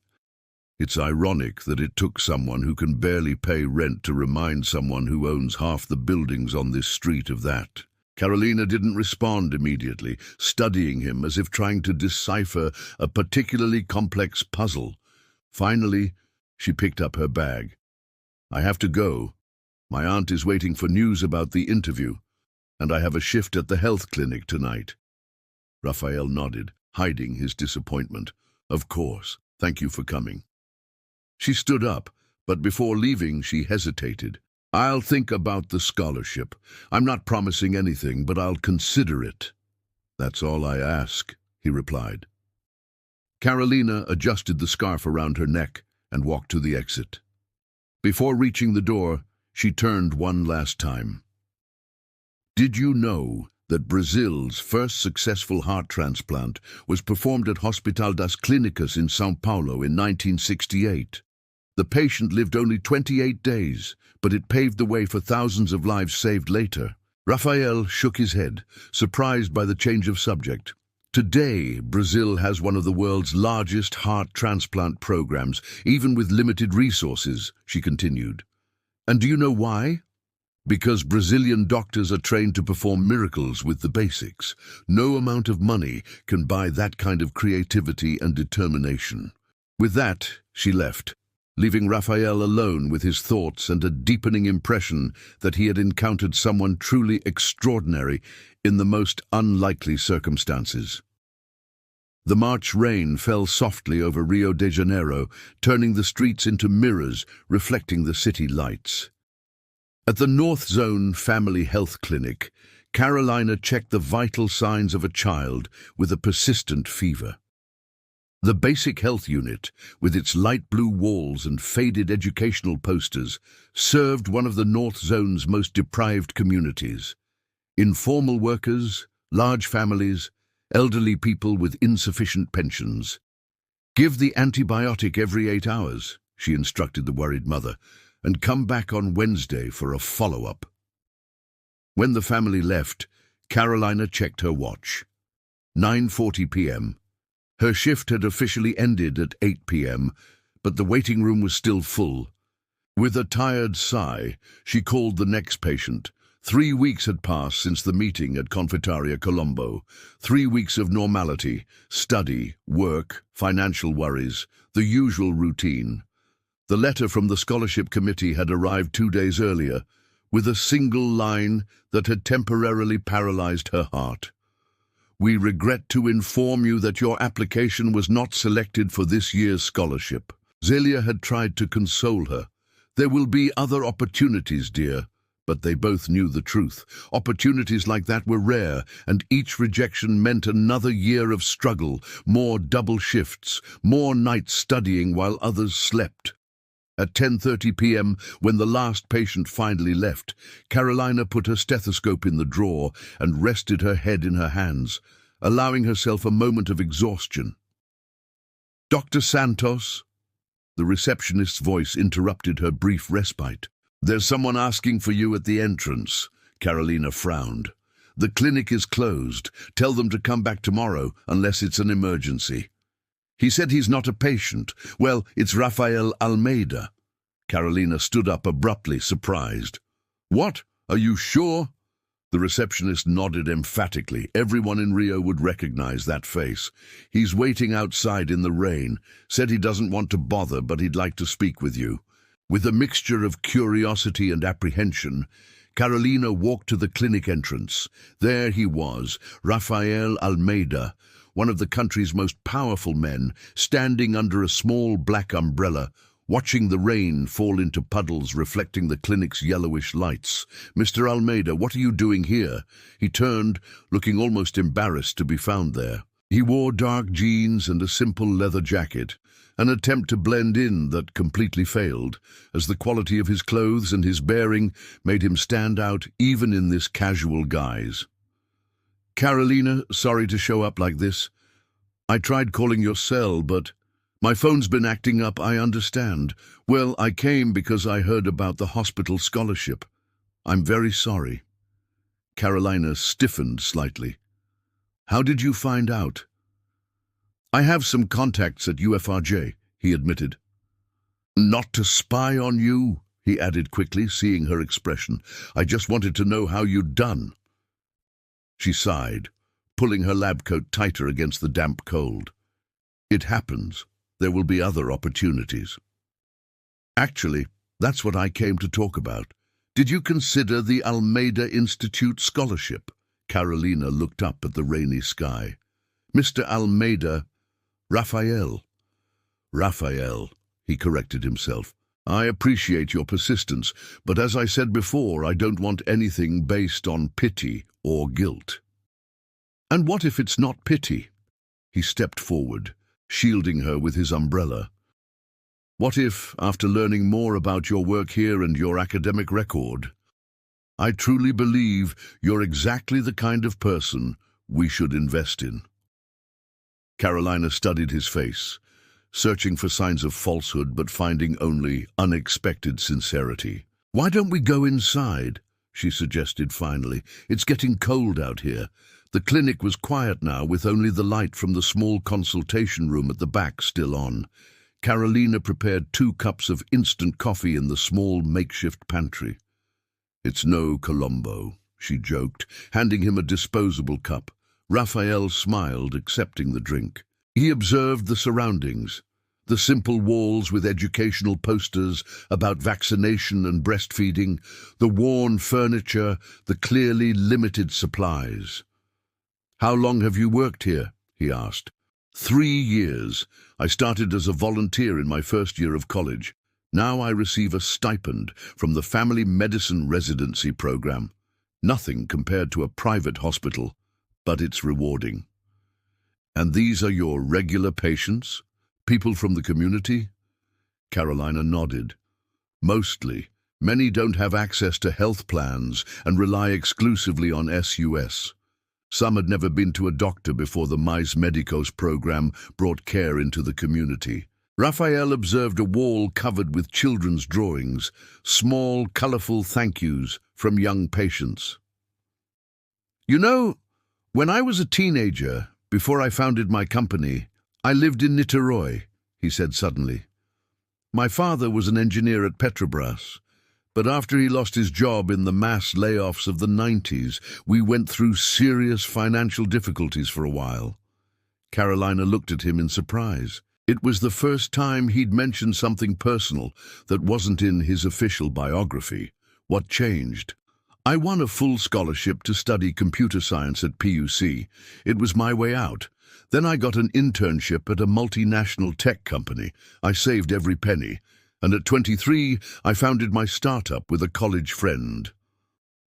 It's ironic that it took someone who can barely pay rent to remind someone who owns half the buildings on this street of that. Carolina didn't respond immediately, studying him as if trying to decipher a particularly complex puzzle. Finally, she picked up her bag. I have to go. My aunt is waiting for news about the interview, and I have a shift at the health clinic tonight. Raphael nodded, hiding his disappointment. Of course. Thank you for coming. She stood up, but before leaving she hesitated. I'll think about the scholarship. I'm not promising anything, but I'll consider it. That's all I ask, he replied. Carolina adjusted the scarf around her neck and walked to the exit. Before reaching the door, she turned one last time. Did you know that Brazil's first successful heart transplant was performed at Hospital das Clínicas in São Paulo in 1968? The patient lived only 28 days, but it paved the way for thousands of lives saved later. Raphael shook his head, surprised by the change of subject. Today, Brazil has one of the world's largest heart transplant programs, even with limited resources, she continued. And do you know why? Because Brazilian doctors are trained to perform miracles with the basics. No amount of money can buy that kind of creativity and determination. With that, she left, leaving Raphael alone with his thoughts and a deepening impression that he had encountered someone truly extraordinary in the most unlikely circumstances. The March rain fell softly over Rio de Janeiro, turning the streets into mirrors reflecting the city lights. At the North Zone Family Health Clinic, Carolina checked the vital signs of a child with a persistent fever. The basic health unit, with its light blue walls and faded educational posters, served one of the North Zone's most deprived communities. Informal workers, large families, elderly people with insufficient pensions. Give the antibiotic every 8 hours, she instructed the worried mother, and come back on Wednesday for a follow-up. When the family left, Carolina checked her watch. 9:40 p.m. Her shift had officially ended at 8 p.m., but the waiting room was still full. With a tired sigh, she called the next patient. 3 weeks had passed since the meeting at Confeitaria Colombo. 3 weeks of normality, study, work, financial worries, the usual routine. The letter from the scholarship committee had arrived 2 days earlier, with a single line that had temporarily paralyzed her heart. We regret to inform you that your application was not selected for this year's scholarship. Zelia had tried to console her. There will be other opportunities, dear. But they both knew the truth. Opportunities like that were rare, and each rejection meant another year of struggle, more double shifts, more nights studying while others slept. At 10:30 p.m., when the last patient finally left, Carolina put her stethoscope in the drawer and rested her head in her hands, allowing herself a moment of exhaustion. "Dr. Santos?" The receptionist's voice interrupted her brief respite. "There's someone asking for you at the entrance." Carolina frowned. "The clinic is closed. Tell them to come back tomorrow, unless it's an emergency." "He said he's not a patient." "Well, it's Rafael Almeida." Carolina stood up abruptly, surprised. "What? Are you sure?" The receptionist nodded emphatically. Everyone in Rio would recognize that face. "He's waiting outside in the rain. Said he doesn't want to bother, but he'd like to speak with you." With a mixture of curiosity and apprehension, Carolina walked to the clinic entrance. There he was, Rafael Almeida, one of the country's most powerful men, standing under a small black umbrella, watching the rain fall into puddles reflecting the clinic's yellowish lights. "Mr. Almeida, what are you doing here?" He turned, looking almost embarrassed to be found there. He wore dark jeans and a simple leather jacket, an attempt to blend in that completely failed, as the quality of his clothes and his bearing made him stand out even in this casual guise. "Carolina, sorry to show up like this. I tried calling your cell, but my phone's been acting up, I understand. Well, I came because I heard about the hospital scholarship. I'm very sorry." Carolina stiffened slightly. "How did you find out?" "I have some contacts at UFRJ," he admitted. "Not to spy on you," he added quickly, seeing her expression. "I just wanted to know how you'd done." She sighed, pulling her lab coat tighter against the damp cold. "It happens. There will be other opportunities." "Actually, that's what I came to talk about. Did you consider the Almeida Institute scholarship?" Carolina looked up at the rainy sky. "Mr. Almeida, Rafael." "Rafael," he corrected himself. "I appreciate your persistence, but as I said before, I don't want anything based on pity or guilt." "And what if it's not pity?" He stepped forward, shielding her with his umbrella. "What if, after learning more about your work here and your academic record, I truly believe you're exactly the kind of person we should invest in?" Carolina studied his face, searching for signs of falsehood but finding only unexpected sincerity. "Why don't we go inside?" she suggested finally. "It's getting cold out here." The clinic was quiet now, with only the light from the small consultation room at the back still on. Carolina prepared 2 cups of instant coffee in the small makeshift pantry. "It's no Colombo," she joked, handing him a disposable cup. Raphael smiled, accepting the drink. He observed the surroundings, the simple walls with educational posters about vaccination and breastfeeding, the worn furniture, the clearly limited supplies. "How long have you worked here?" he asked. 3 years. I started as a volunteer in my first year of college. Now I receive a stipend from the Family Medicine Residency program. Nothing compared to a private hospital, but it's rewarding." "And these are your regular patients? People from the community?" Carolina nodded. "Mostly. Many don't have access to health plans and rely exclusively on SUS. Some had never been to a doctor before the Mais Medicos program brought care into the community." Raphael observed a wall covered with children's drawings, small, colorful thank yous from young patients. "You know, when I was a teenager, before I founded my company, I lived in Niterói," he said suddenly. My father was an engineer at Petrobras, but after he lost his job in the mass layoffs of the 90s, we went through serious financial difficulties for a while. Carolina looked at him in surprise. It was the first time he'd mentioned something personal that wasn't in his official biography. What changed? I won a full scholarship to study computer science at PUC. It was my way out. Then I got an internship at a multinational tech company. I saved every penny. And at 23, I founded my startup with a college friend.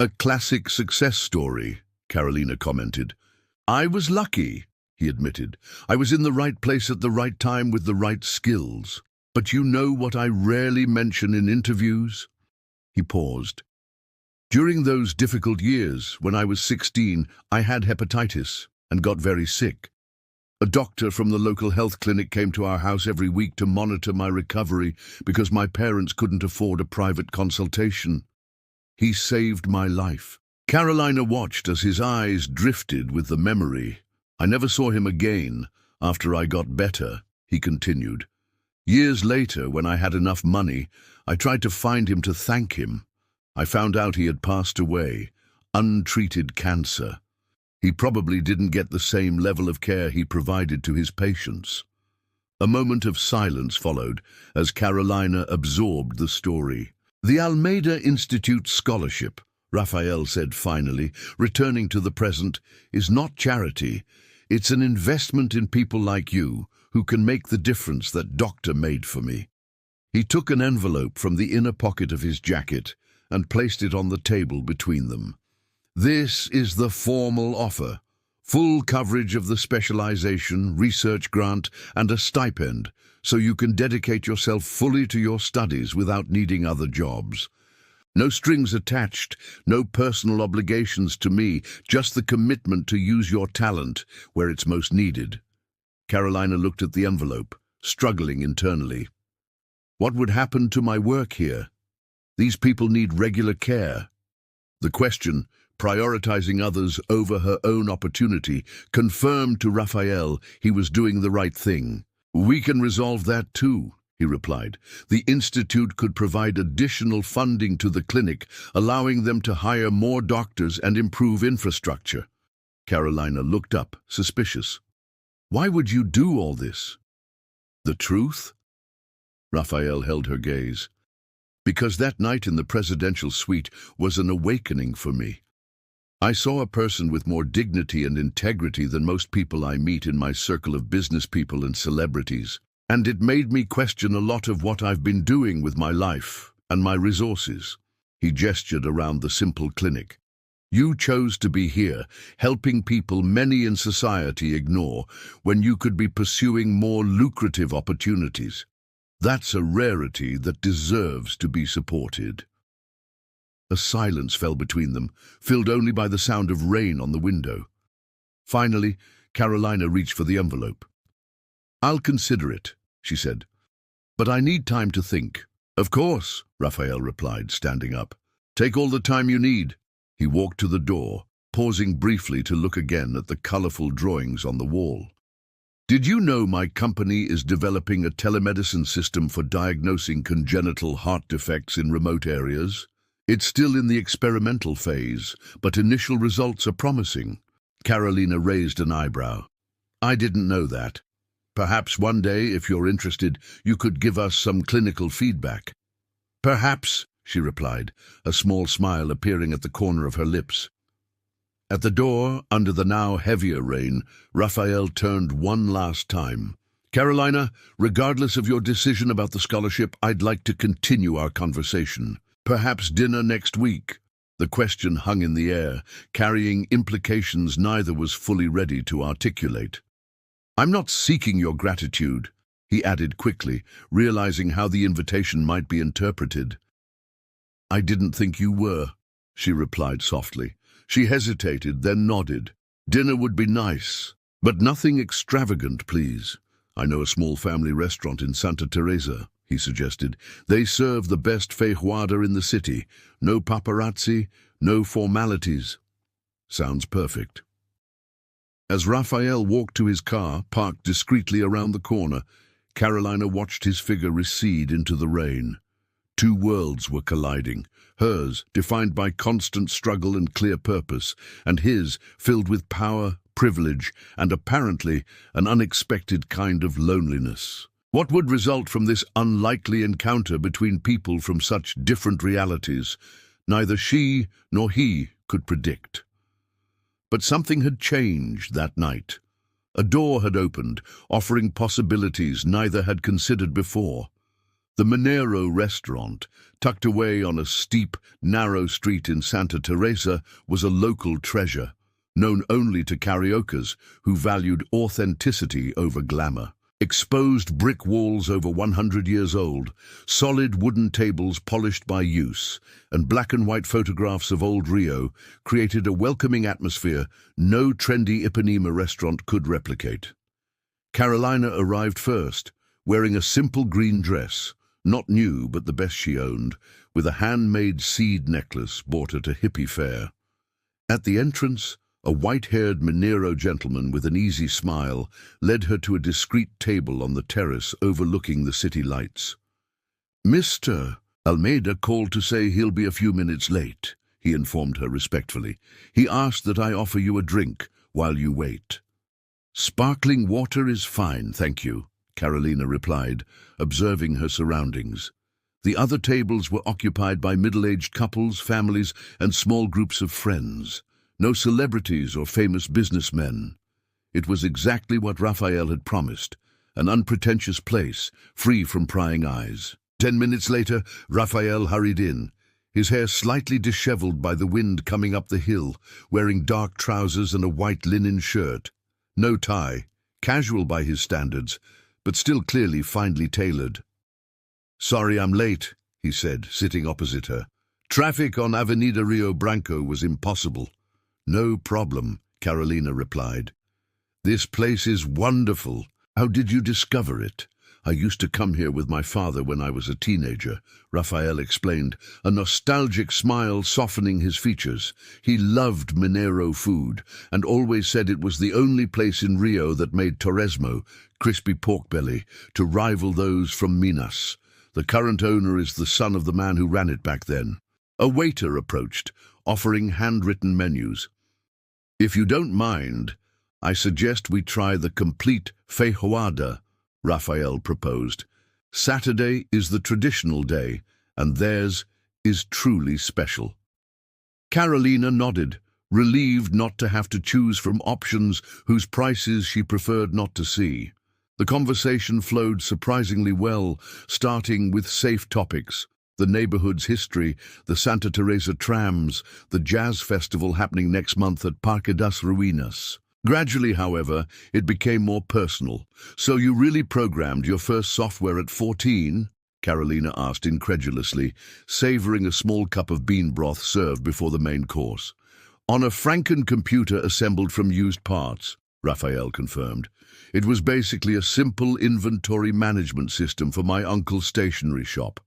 A classic success story, Carolina commented. I was lucky, he admitted. I was in the right place at the right time with the right skills. But you know what I rarely mention in interviews? He paused. During those difficult years, when I was 16, I had hepatitis and got very sick. A doctor from the local health clinic came to our house every week to monitor my recovery because my parents couldn't afford a private consultation. He saved my life. Carolina watched as his eyes drifted with the memory. I never saw him again after I got better, he continued. Years later, when I had enough money, I tried to find him to thank him. I found out he had passed away, untreated cancer. He probably didn't get the same level of care he provided to his patients. A moment of silence followed as Carolina absorbed the story. The Almeida Institute Scholarship, Raphael said finally, returning to the present, is not charity. It's an investment in people like you who can make the difference that doctor made for me. He took an envelope from the inner pocket of his jacket and placed it on the table between them. This is the formal offer. Full coverage of the specialization, research grant, and a stipend, so you can dedicate yourself fully to your studies without needing other jobs. No strings attached, no personal obligations to me, just the commitment to use your talent where it's most needed. Carolina looked at the envelope, struggling internally. What would happen to my work here? These people need regular care. The question, prioritizing others over her own opportunity, confirmed to Raphael he was doing the right thing. We can resolve that too, he replied. The Institute could provide additional funding to the clinic, allowing them to hire more doctors and improve infrastructure. Carolina looked up, suspicious. Why would you do all this? The truth? Raphael held her gaze. Because that night in the presidential suite was an awakening for me. I saw a person with more dignity and integrity than most people I meet in my circle of business people and celebrities, and it made me question a lot of what I've been doing with my life and my resources. He gestured around the simple clinic. You chose to be here, helping people many in society ignore, when you could be pursuing more lucrative opportunities. That's a rarity that deserves to be supported. A silence fell between them, filled only by the sound of rain on the window. Finally, Carolina reached for the envelope. I'll consider it, she said. But I need time to think. Of course, Raphael replied, standing up. Take all the time you need. He walked to the door, pausing briefly to look again at the colorful drawings on the wall. Did you know my company is developing a telemedicine system for diagnosing congenital heart defects in remote areas? It's still in the experimental phase, but initial results are promising. Carolina raised an eyebrow. I didn't know that. Perhaps one day, if you're interested, you could give us some clinical feedback. Perhaps, she replied, a small smile appearing at the corner of her lips. At the door, under the now heavier rain, Raphael turned one last time. Carolina, regardless of your decision about the scholarship, I'd like to continue our conversation. Perhaps dinner next week. The question hung in the air, carrying implications neither was fully ready to articulate. I'm not seeking your gratitude, he added quickly, realizing how the invitation might be interpreted. I didn't think you were, she replied softly. She hesitated, then nodded. Dinner would be nice, but nothing extravagant, please. I know a small family restaurant in Santa Teresa, he suggested. They serve the best feijoada in the city. No paparazzi, no formalities. Sounds perfect. As Raphael walked to his car, parked discreetly around the corner, Carolina watched his figure recede into the rain. Two worlds were colliding, hers defined by constant struggle and clear purpose, and his filled with power, privilege, and apparently an unexpected kind of loneliness. What would result from this unlikely encounter between people from such different realities, neither she nor he could predict. But something had changed that night. A door had opened, offering possibilities neither had considered before. The Minero restaurant, tucked away on a steep, narrow street in Santa Teresa, was a local treasure, known only to karaokers who valued authenticity over glamour. Exposed brick walls over 100 years old, solid wooden tables polished by use, and black and white photographs of old Rio created a welcoming atmosphere no trendy Ipanema restaurant could replicate. Carolina arrived first, wearing a simple green dress, not new but the best she owned, with a handmade seed necklace bought at a hippie fair. At the entrance, a white-haired Minero gentleman with an easy smile led her to a discreet table on the terrace overlooking the city lights. "Mr. Almeida called to say he'll be a few minutes late," he informed her respectfully. "He asked that I offer you a drink while you wait." "Sparkling water is fine, thank you," Carolina replied, observing her surroundings. The other tables were occupied by middle-aged couples, families, and small groups of friends. No celebrities or famous businessmen. It was exactly what Raphael had promised, an unpretentious place, free from prying eyes. 10 minutes later, Raphael hurried in, his hair slightly disheveled by the wind coming up the hill, wearing dark trousers and a white linen shirt. No tie, casual by his standards, but still clearly finely tailored. "Sorry I'm late," he said, sitting opposite her. "Traffic on Avenida Rio Branco was impossible." "No problem," Carolina replied. "This place is wonderful. How did you discover it?" "I used to come here with my father when I was a teenager," Raphael explained, a nostalgic smile softening his features. He loved Minero food and always said it was the only place in Rio that made torresmo, crispy pork belly, to rival those from Minas. The current owner is the son of the man who ran it back then. A waiter approached, offering handwritten menus. "If you don't mind, I suggest we try the complete feijoada," Raphael proposed. "Saturday is the traditional day, and theirs is truly special." Carolina nodded, relieved not to have to choose from options whose prices she preferred not to see. The conversation flowed surprisingly well, starting with safe topics: the neighborhood's history, the Santa Teresa trams, the jazz festival happening next month at Parque das Ruínas. Gradually, however, it became more personal. "So you really programmed your first software at 14? Carolina asked incredulously, savoring a small cup of bean broth served before the main course. "On a Franken computer assembled from used parts," Raphael confirmed. "It was basically a simple inventory management system for my uncle's stationery shop.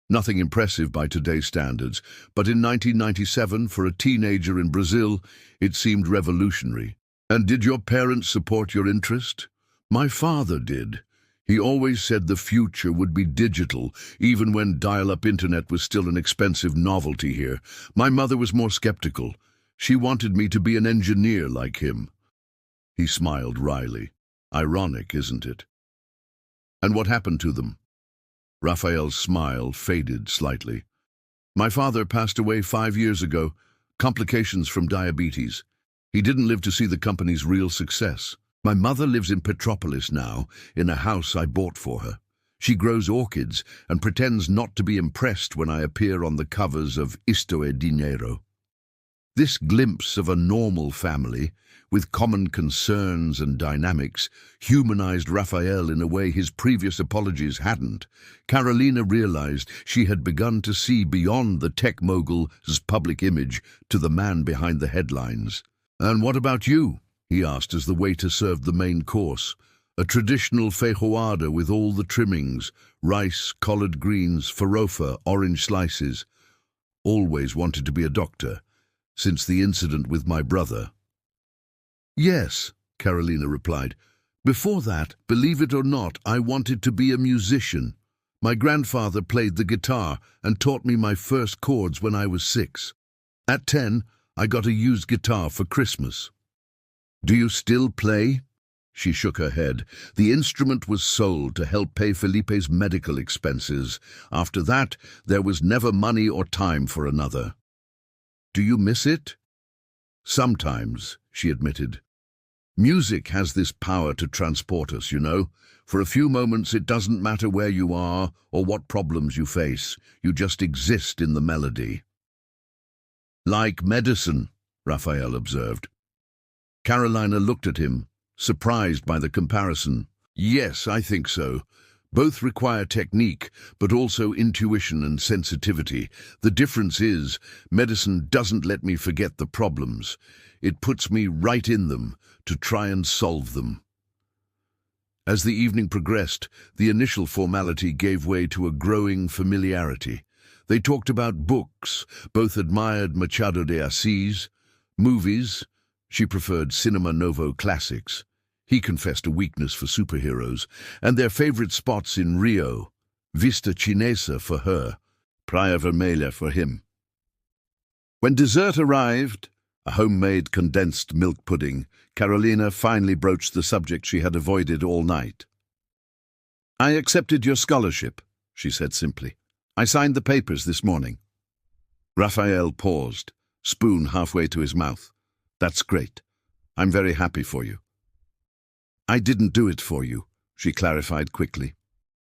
Nothing impressive by today's standards, but in 1997, for a teenager in Brazil, it seemed revolutionary." "And did your parents support your interest?" "My father did. He always said the future would be digital, even when dial-up internet was still an expensive novelty here. My mother was more skeptical. She wanted me to be an engineer like him." He smiled wryly. "Ironic, isn't it?" "And what happened to them?" Raphael's smile faded slightly. "My father passed away 5 years ago, complications from diabetes. He didn't live to see the company's real success. My mother lives in Petropolis now, in a house I bought for her. She grows orchids and pretends not to be impressed when I appear on the covers of Isto é Dinheiro." This glimpse of a normal family, with common concerns and dynamics, humanized Raphael in a way his previous apologies hadn't. Carolina realized she had begun to see beyond the tech mogul's public image to the man behind the headlines. "And what about you?" he asked as the waiter served the main course. A traditional feijoada with all the trimmings: rice, collard greens, farofa, orange slices. "Always wanted to be a doctor, since the incident with my brother." "Yes," Carolina replied, Before that, believe it or not, I wanted to be a musician. My grandfather played the guitar and taught me my first chords when I was 6. At 10, I got a used guitar for Christmas. Do you still play? She shook her head. The instrument was sold to help pay Felipe's medical expenses. After that, there was never money or time for another. Do you miss it? Sometimes, she admitted. Music has this power to transport us, you know. For a few moments it doesn't matter where you are or what problems you face. You just exist in the melody. Like medicine, Raphael observed. Carolina looked at him, surprised by the comparison. Yes, I think so. Both require technique, but also intuition and sensitivity. The difference is, medicine doesn't let me forget the problems. It puts me right in them to try and solve them. As the evening progressed, the initial formality gave way to a growing familiarity. They talked about books, both admired Machado de Assis, movies. She preferred Cinema Novo classics. He confessed a weakness for superheroes, and their favorite spots in Rio, Vista Chinesa for her, Praia Vermelha for him. When dessert arrived, a homemade condensed milk pudding, Carolina finally broached the subject she had avoided all night. I accepted your scholarship, she said simply. I signed the papers this morning. Raphael paused, spoon halfway to his mouth. That's great. I'm very happy for you. I didn't do it for you, she clarified quickly.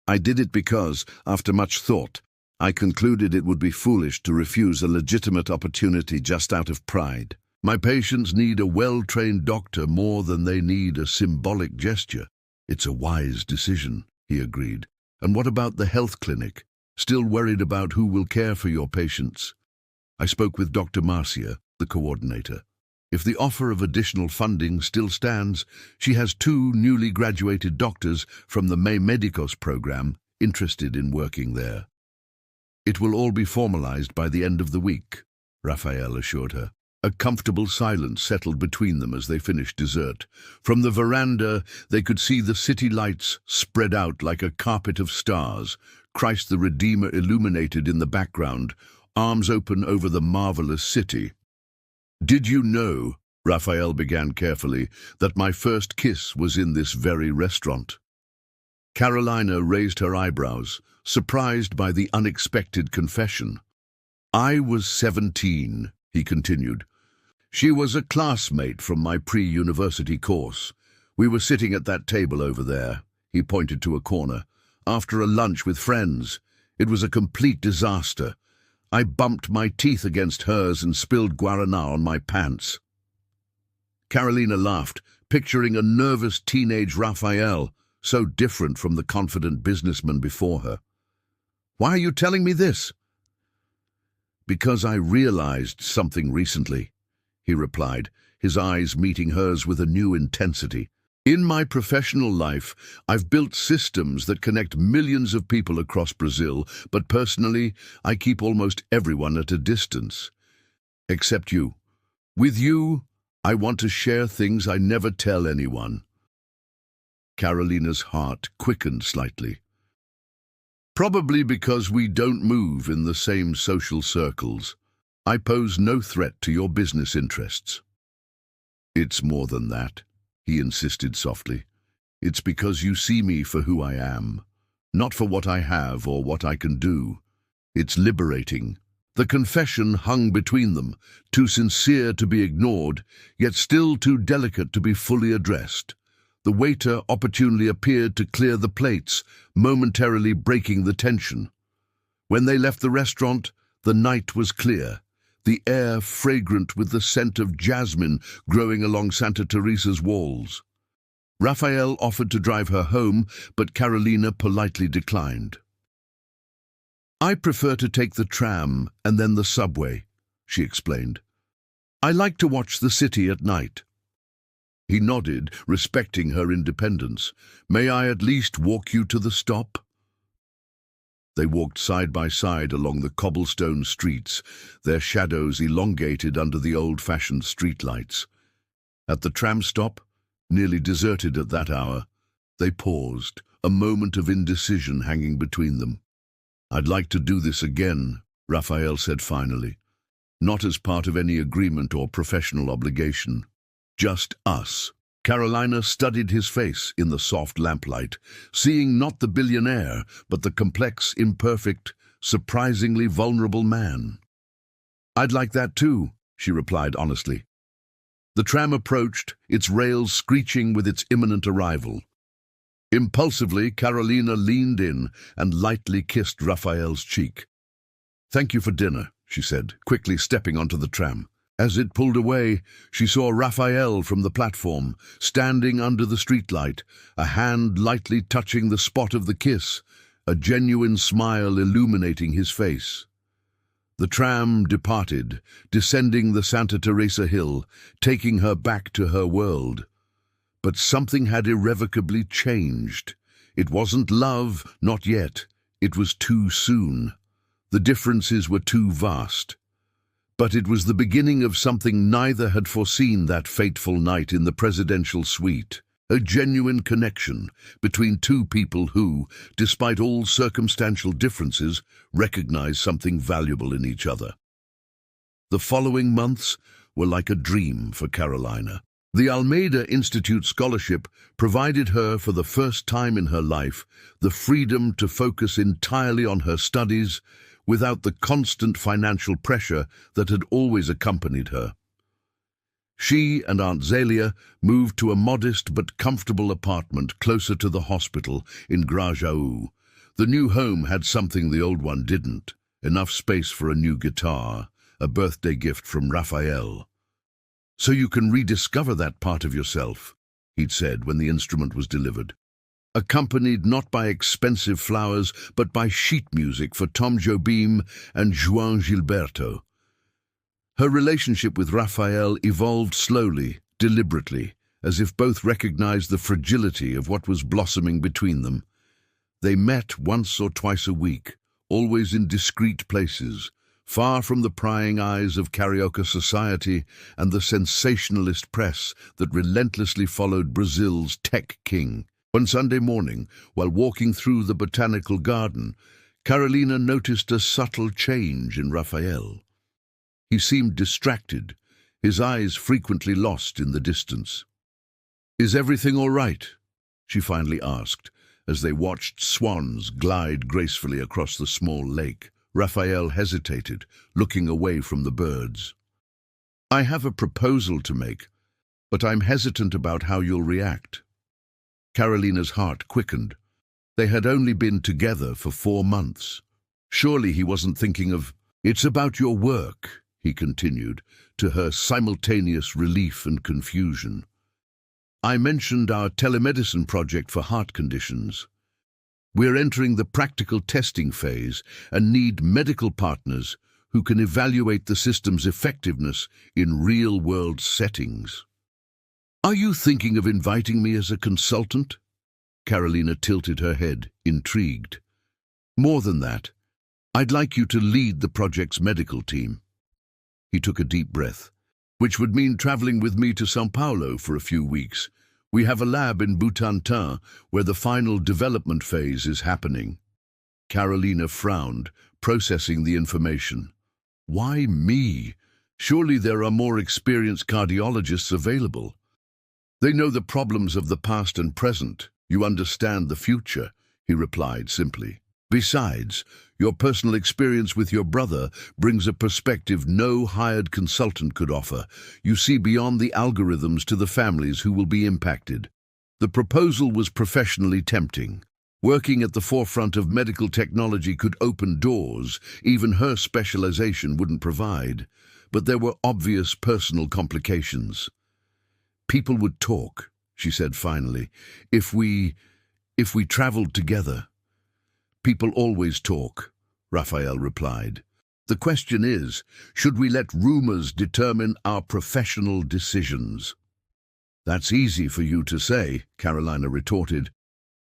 I did it because, after much thought, I concluded it would be foolish to refuse a legitimate opportunity just out of pride. My patients need a well-trained doctor more than they need a symbolic gesture. It's a wise decision, he agreed. And what about the health clinic? Still worried about who will care for your patients? I spoke with Dr. Marcia, the coordinator. If the offer of additional funding still stands, she has 2 newly graduated doctors from the May Medicos program interested in working there. It will all be formalized by the end of the week, Raphael assured her. A comfortable silence settled between them as they finished dessert. From the veranda, they could see the city lights spread out like a carpet of stars, Christ the Redeemer illuminated in the background, arms open over the marvelous city. Did you know, Raphael began carefully, that my first kiss was in this very restaurant? Carolina raised her eyebrows, surprised by the unexpected confession. I was 17, he continued. She was a classmate from my pre-university course. We were sitting at that table over there, he pointed to a corner, after a lunch with friends. It was a complete disaster. I bumped my teeth against hers and spilled guaraná on my pants. Carolina laughed, picturing a nervous teenage Raphael, so different from the confident businessman before her. Why are you telling me this? Because I realized something recently, he replied, his eyes meeting hers with a new intensity. In my professional life, I've built systems that connect millions of people across Brazil, but personally, I keep almost everyone at a distance. Except you. With you, I want to share things I never tell anyone. Carolina's heart quickened slightly. Probably because we don't move in the same social circles. I pose no threat to your business interests. It's more than that, he insisted softly. It's because you see me for who I am, not for what I have or what I can do. It's liberating. The confession hung between them, too sincere to be ignored, yet still too delicate to be fully addressed. The waiter opportunely appeared to clear the plates, momentarily breaking the tension. When they left the restaurant, the night was clear, the air fragrant with the scent of jasmine growing along Santa Teresa's walls. Raphael offered to drive her home, but Carolina politely declined. I prefer to take the tram and then the subway, she explained. I like to watch the city at night. He nodded, respecting her independence. May I at least walk you to the stop? They walked side by side along the cobblestone streets, their shadows elongated under the old-fashioned streetlights. At the tram stop, nearly deserted at that hour, They paused, a moment of indecision hanging between them. "I'd like to do this again," Raphael said finally. "Not as part of any agreement or professional obligation. Just us." Carolina studied his face in the soft lamplight, seeing not the billionaire, but the complex, imperfect, surprisingly vulnerable man. "I'd like that too," she replied honestly. The tram approached, its rails screeching with its imminent arrival. Impulsively, Carolina leaned in and lightly kissed Raphael's cheek. "Thank you for dinner," she said, quickly stepping onto the tram. As it pulled away, she saw Raphael from the platform, standing under the streetlight, a hand lightly touching the spot of the kiss, a genuine smile illuminating his face. The tram departed, descending the Santa Teresa hill, taking her back to her world. But something had irrevocably changed. It wasn't love, not yet. It was too soon. The differences were too vast. But it was the beginning of something neither had foreseen that fateful night in the presidential suite. A genuine connection between two people who, despite all circumstantial differences, recognized something valuable in each other. The following months were like a dream for Carolina. The Almeida Institute scholarship provided her, for the first time in her life, the freedom to focus entirely on her studies without the constant financial pressure that had always accompanied her. She and Aunt Zelia moved to a modest but comfortable apartment closer to the hospital in Grajaú. The new home had something the old one didn't: enough space for a new guitar, a birthday gift from Raphael. "So you can rediscover that part of yourself," he'd said when the instrument was delivered. Accompanied not by expensive flowers, but by sheet music for Tom Jobim and João Gilberto. Her relationship with Raphael evolved slowly, deliberately, as if both recognized the fragility of what was blossoming between them. They met once or twice a week, always in discreet places, far from the prying eyes of Carioca society and the sensationalist press that relentlessly followed Brazil's tech king. One Sunday morning, while walking through the botanical garden, Carolina noticed a subtle change in Raphael. He seemed distracted, his eyes frequently lost in the distance. "Is everything all right?" she finally asked, as they watched swans glide gracefully across the small lake. Raphael hesitated, looking away from the birds. "I have a proposal to make, but I'm hesitant about how you'll react." Carolina's heart quickened. They had only been together for 4 months. Surely he wasn't thinking of... "It's about your work," he continued, to her simultaneous relief and confusion. "I mentioned our telemedicine project for heart conditions. We're entering the practical testing phase and need medical partners who can evaluate the system's effectiveness in real-world settings." "Are you thinking of inviting me as a consultant?" Carolina tilted her head, intrigued. "More than that, I'd like you to lead the project's medical team." He took a deep breath. "Which would mean traveling with me to São Paulo for a few weeks. We have a lab in Butantã where the final development phase is happening." Carolina frowned, processing the information. "Why me? Surely there are more experienced cardiologists available." "They know the problems of the past and present. You understand the future," he replied simply. "Besides, your personal experience with your brother brings a perspective no hired consultant could offer. You see beyond the algorithms to the families who will be impacted." The proposal was professionally tempting. Working at the forefront of medical technology could open doors even her specialization wouldn't provide. But there were obvious personal complications. "People would talk," she said finally, if we traveled together." "People always talk," Raphael replied. "The question is, should we let rumors determine our professional decisions?" "That's easy for you to say," Carolina retorted.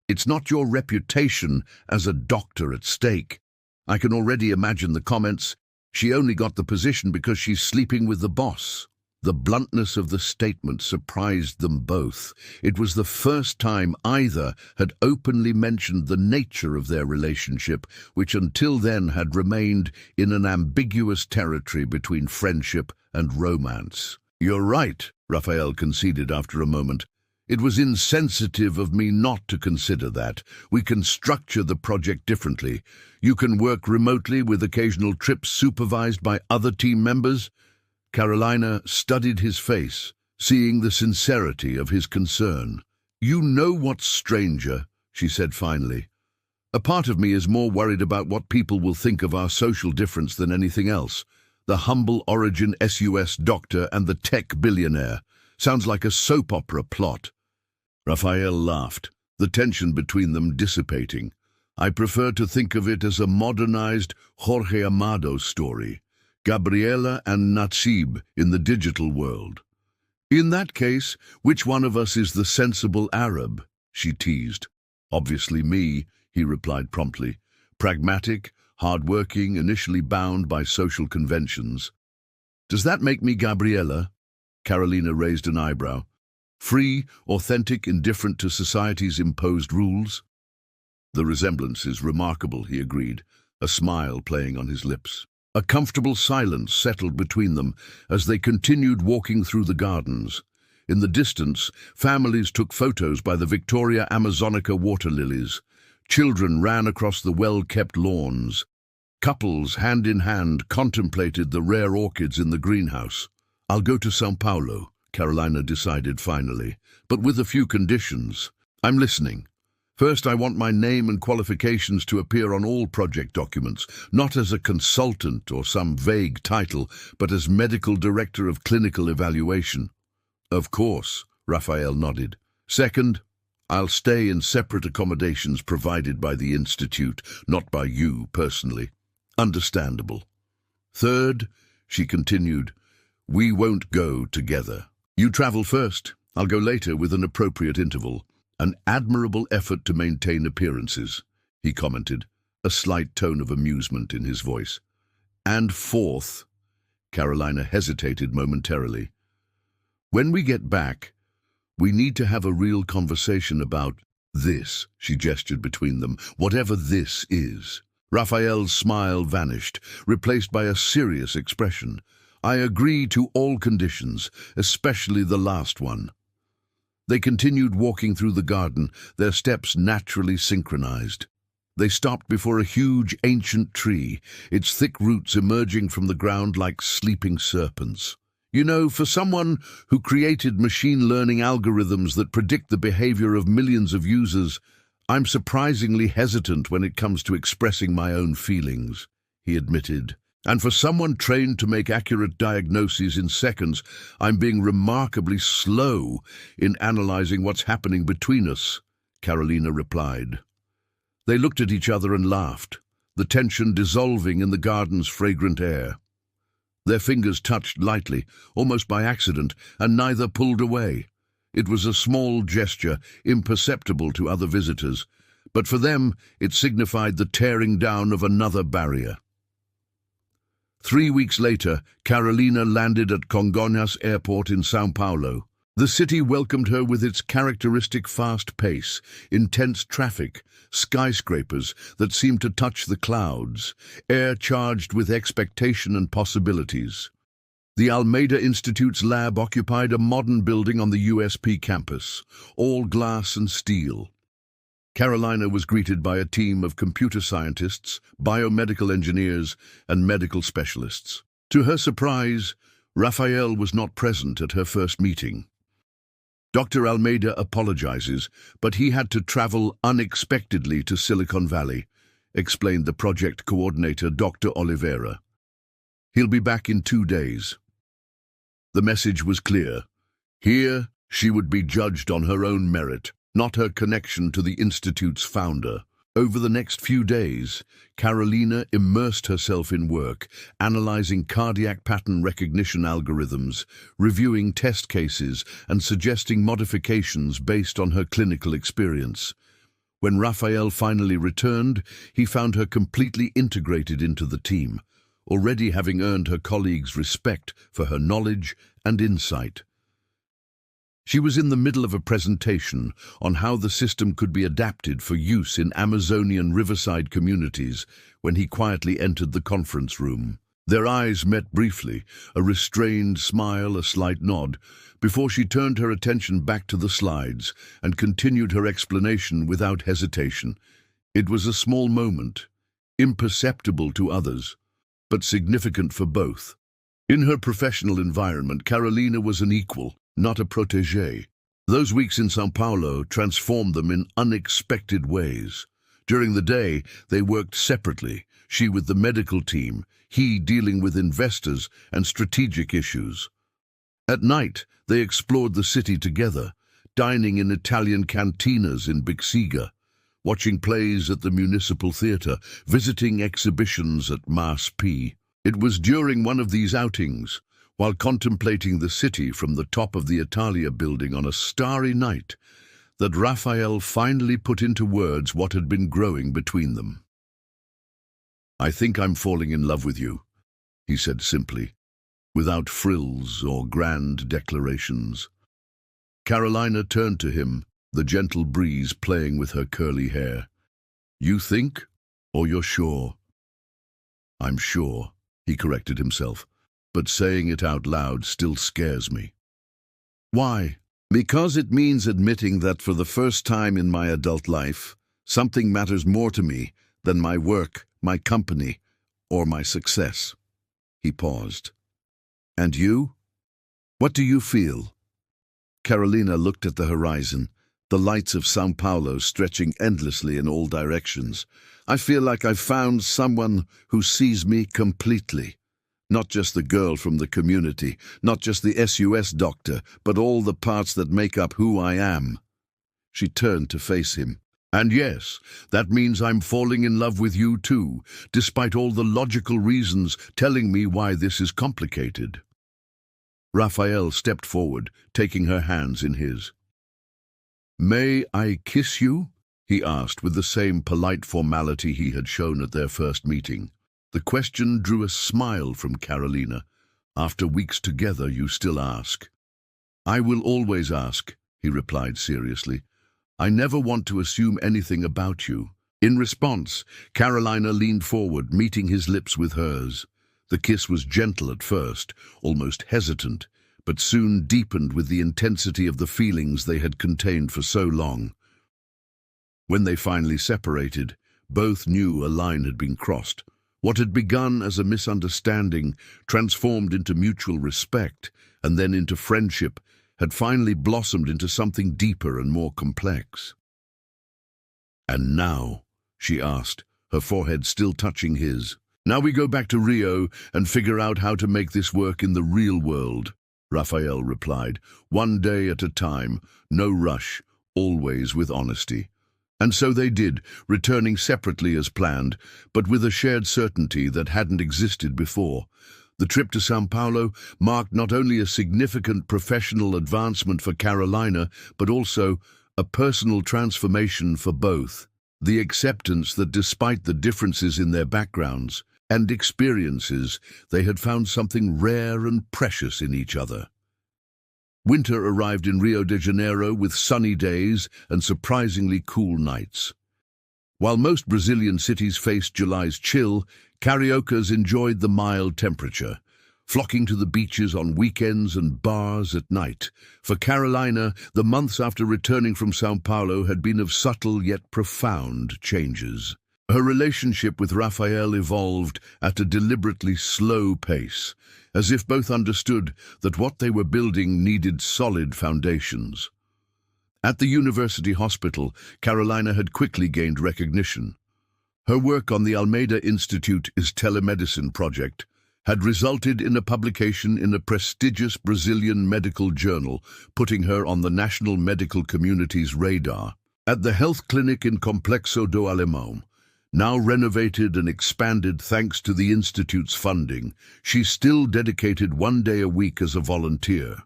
"It's not your reputation as a doctor at stake. I can already imagine the comments. She only got the position because she's sleeping with the boss." The bluntness of the statement surprised them both. It was the first time either had openly mentioned the nature of their relationship, which until then had remained in an ambiguous territory between friendship and romance. "You're right," Raphael conceded after a moment. "It was insensitive of me not to consider that. We can structure the project differently. You can work remotely with occasional trips supervised by other team members." Carolina studied his face, seeing the sincerity of his concern. "You know what's stranger," she said finally. "A part of me is more worried about what people will think of our social difference than anything else. The humble origin SUS doctor and the tech billionaire. Sounds like a soap opera plot." Raphael laughed, the tension between them dissipating. "I prefer to think of it as a modernized Jorge Amado story. Gabriela and Natsib in the digital world." "In that case, which one of us is the sensible Arab?" she teased. "Obviously me," he replied promptly. "Pragmatic, hard-working, initially bound by social conventions." "Does that make me Gabriela?" Carolina raised an eyebrow. "Free, authentic, indifferent to society's imposed rules?" "The resemblance is remarkable," he agreed, a smile playing on his lips. A comfortable silence settled between them as they continued walking through the gardens. In the distance, families took photos by the Victoria Amazonica water lilies. Children ran across the well-kept lawns. Couples, hand in hand, contemplated the rare orchids in the greenhouse. "I'll go to São Paulo," Carolina decided finally, "but with a few conditions. I'm listening. First, I want my name and qualifications to appear on all project documents, not as a consultant or some vague title, but as medical director of clinical evaluation." "Of course," Raphael nodded. "Second, I'll stay in separate accommodations provided by the Institute, not by you personally." "Understandable." "Third," she continued, "we won't go together. You travel first. I'll go later with an appropriate interval." "An admirable effort to maintain appearances," he commented, a slight tone of amusement in his voice. "And fourth," Carolina hesitated momentarily, "when we get back, we need to have a real conversation about this," she gestured between them, "whatever this is." Raphael's smile vanished, replaced by a serious expression. "I agree to all conditions, especially the last one." They continued walking through the garden, their steps naturally synchronized. They stopped before a huge ancient tree, its thick roots emerging from the ground like sleeping serpents. "You know, for someone who created machine learning algorithms that predict the behavior of millions of users, I'm surprisingly hesitant when it comes to expressing my own feelings," he admitted. "And for someone trained to make accurate diagnoses in seconds, I'm being remarkably slow in analyzing what's happening between us," Carolina replied. They looked at each other and laughed, the tension dissolving in the garden's fragrant air. Their fingers touched lightly, almost by accident, and neither pulled away. It was a small gesture, imperceptible to other visitors, but for them it signified the tearing down of another barrier. 3 weeks later, Carolina landed at Congonhas Airport in São Paulo. The city welcomed her with its characteristic fast pace, intense traffic, skyscrapers that seemed to touch the clouds, air charged with expectation and possibilities. The Almeida Institute's lab occupied a modern building on the USP campus, all glass and steel. Carolina was greeted by a team of computer scientists, biomedical engineers, and medical specialists. To her surprise, Raphael was not present at her first meeting. Dr. Almeida apologizes, but he had to travel unexpectedly to Silicon Valley, explained the project coordinator, Dr. Oliveira. He'll be back in 2 days. The message was clear. Here, she would be judged on her own merit, not her connection to the Institute's founder. Over the next few days, Carolina immersed herself in work, analyzing cardiac pattern recognition algorithms, reviewing test cases, and suggesting modifications based on her clinical experience. When Raphael finally returned, he found her completely integrated into the team. already having earned her colleagues' respect for her knowledge and insight. She was in the middle of a presentation on how the system could be adapted for use in Amazonian riverside communities when he quietly entered the conference room. Their eyes met briefly, a restrained smile, a slight nod, before she turned her attention back to the slides and continued her explanation without hesitation. It was a small moment, imperceptible to others, but significant for both. In her professional environment, Carolina was an equal, not a protégé. Those weeks in São Paulo transformed them in unexpected ways. During the day, they worked separately, she with the medical team, he dealing with investors and strategic issues. At night, they explored the city together, dining in Italian cantinas in Bixiga, watching plays at the Municipal Theatre, visiting exhibitions at Mas P. It was during one of these outings, while contemplating the city from the top of the Italia building on a starry night, that Raphael finally put into words what had been growing between them. "I think I'm falling in love with you," he said simply, without frills or grand declarations. Carolina turned to him, the gentle breeze playing with her curly hair. "You think, or you're sure?" "I'm sure," he corrected himself, "but saying it out loud still scares me." "Why?" "Because it means admitting that for the first time in my adult life, something matters more to me than my work, my company, or my success." He paused. "And you? What do you feel?" Carolina looked at the horizon, the lights of São Paulo stretching endlessly in all directions. "I feel like I've found someone who sees me completely. Not just the girl from the community, not just the SUS doctor, but all the parts that make up who I am." She turned to face him. "And yes, that means I'm falling in love with you too, despite all the logical reasons telling me why this is complicated." Raphael stepped forward, taking her hands in his. "May I kiss you?" he asked with the same polite formality he had shown at their first meeting. The question drew a smile from Carolina. "After weeks together, you still ask." "I will always ask," he replied seriously. "I never want to assume anything about you." In response, Carolina leaned forward, meeting his lips with hers. The kiss was gentle at first, almost hesitant, but soon deepened with the intensity of the feelings they had contained for so long. When they finally separated, both knew a line had been crossed. What had begun as a misunderstanding, transformed into mutual respect, and then into friendship, had finally blossomed into something deeper and more complex. "And now?" she asked, her forehead still touching his. "Now we go back to Rio and figure out how to make this work in the real world," Raphael replied. "One day at a time, no rush, always with honesty." And so they did, returning separately as planned, but with a shared certainty that hadn't existed before. The trip to São Paulo marked not only a significant professional advancement for Carolina, but also a personal transformation for both. The acceptance that despite the differences in their backgrounds and experiences, they had found something rare and precious in each other. Winter arrived in Rio de Janeiro with sunny days and surprisingly cool nights. While most Brazilian cities faced July's chill, Cariocas enjoyed the mild temperature, flocking to the beaches on weekends and bars at night. For Carolina, the months after returning from São Paulo had been of subtle yet profound changes. Her relationship with Raphael evolved at a deliberately slow pace, as if both understood that what they were building needed solid foundations. At the university hospital, Carolina had quickly gained recognition. Her work on the Almeida Institute's telemedicine project had resulted in a publication in a prestigious Brazilian medical journal, putting her on the national medical community's radar. At the health clinic in Complexo do Alemão, now renovated and expanded thanks to the Institute's funding, she still dedicated one day a week as a volunteer.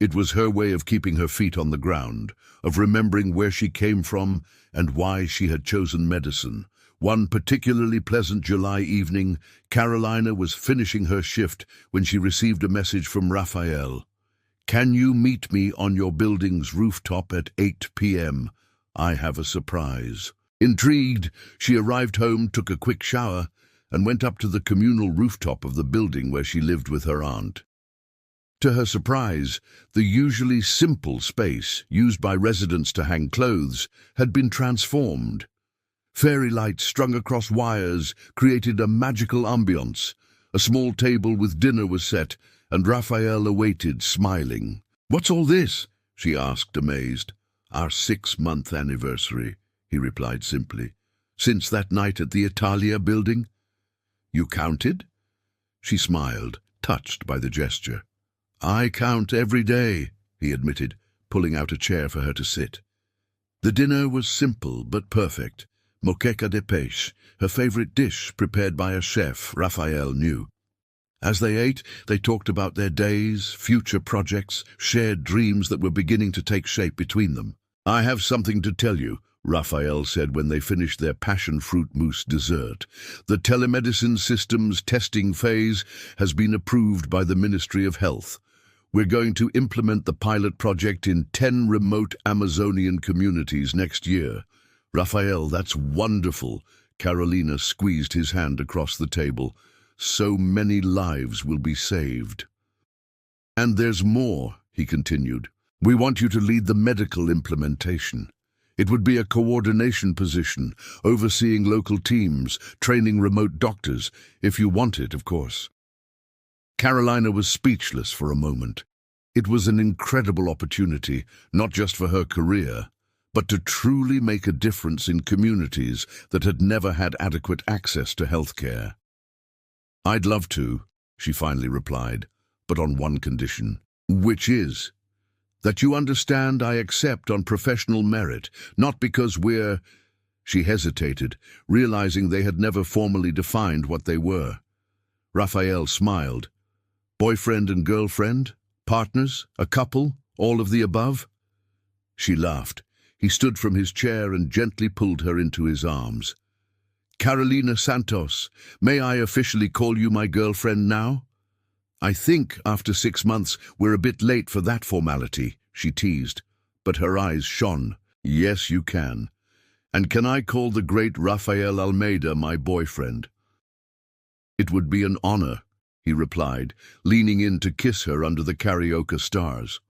It was her way of keeping her feet on the ground, of remembering where she came from and why she had chosen medicine, One particularly pleasant July evening, Carolina was finishing her shift when she received a message from Raphael. "Can you meet me on your building's rooftop at 8 p.m.? I have a surprise." Intrigued, she arrived home, took a quick shower, and went up to the communal rooftop of the building where she lived with her aunt. To her surprise, the usually simple space used by residents to hang clothes had been transformed. Fairy lights strung across wires created a magical ambience. A small table with dinner was set, and Raphael awaited, smiling. "What's all this?" she asked, amazed. "Our 6-month anniversary," he replied simply. "Since that night at the Italia building." "You counted?" She smiled, touched by the gesture. "I count every day," he admitted, pulling out a chair for her to sit. The dinner was simple but perfect. Moqueca de pêche, her favorite dish prepared by a chef Raphael knew. As they ate, they talked about their days, future projects, shared dreams that were beginning to take shape between them. "I have something to tell you," Raphael said when they finished their passion fruit mousse dessert. "The telemedicine system's testing phase has been approved by the Ministry of Health. We're going to implement the pilot project in 10 remote Amazonian communities next year." "Raphael, that's wonderful." Carolina squeezed his hand across the table. "So many lives will be saved." "And there's more," he continued. "We want you to lead the medical implementation. It would be a coordination position, overseeing local teams, training remote doctors, if you want it, of course." Carolina was speechless for a moment. It was an incredible opportunity, not just for her career, but to truly make a difference in communities that had never had adequate access to healthcare. "I'd love to," she finally replied, "but on one condition." "Which is?" "That you understand I accept on professional merit, not because we're—" She hesitated, realizing they had never formally defined what they were. Raphael smiled. "Boyfriend and girlfriend? Partners? A couple? All of the above?" She laughed. He stood from his chair and gently pulled her into his arms. "Carolina Santos, may I officially call you my girlfriend now?" "I think, after 6 months, we're a bit late for that formality," she teased, but her eyes shone. "Yes, you can. And can I call the great Rafael Almeida my boyfriend?" "It would be an honor," he replied, leaning in to kiss her under the karaoke stars.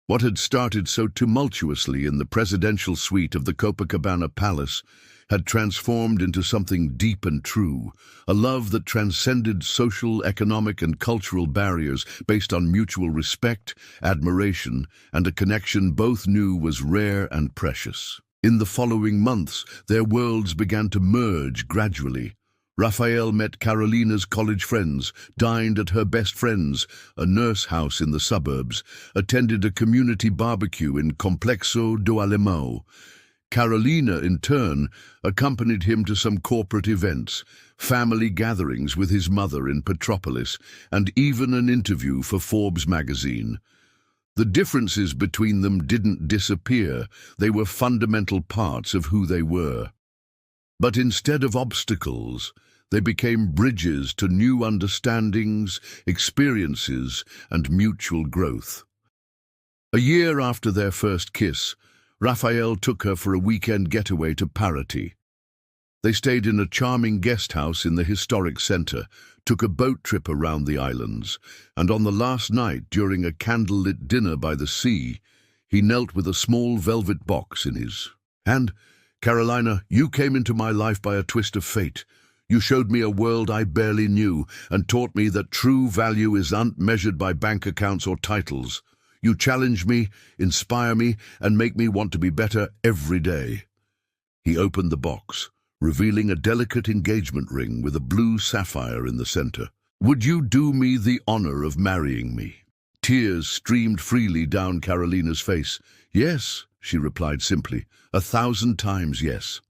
What had started so tumultuously in the presidential suite of the Copacabana Palace had transformed into something deep and true, a love that transcended social, economic, and cultural barriers based on mutual respect, admiration, and a connection both knew was rare and precious. In the following months, their worlds began to merge gradually. Raphael met Carolina's college friends, dined at her best friend's, a nurse house in the suburbs, attended a community barbecue in Complexo do Alemão. Carolina, in turn, accompanied him to some corporate events, family gatherings with his mother in Petropolis, and even an interview for Forbes magazine. The differences between them didn't disappear, they were fundamental parts of who they were. But instead of obstacles, they became bridges to new understandings, experiences, and mutual growth. A year after their first kiss, Raphael took her for a weekend getaway to Paraty. They stayed in a charming guest house in the historic center, took a boat trip around the islands, and on the last night, during a candlelit dinner by the sea, he knelt with a small velvet box in his hand. "Carolina, you came into my life by a twist of fate. You showed me a world I barely knew and taught me that true value isn't measured by bank accounts or titles. You challenge me, inspire me, and make me want to be better every day." He opened the box, revealing a delicate engagement ring with a blue sapphire in the center. "Would you do me the honor of marrying me?" Tears streamed freely down Carolina's face. "Yes," she replied simply, "1,000 times yes."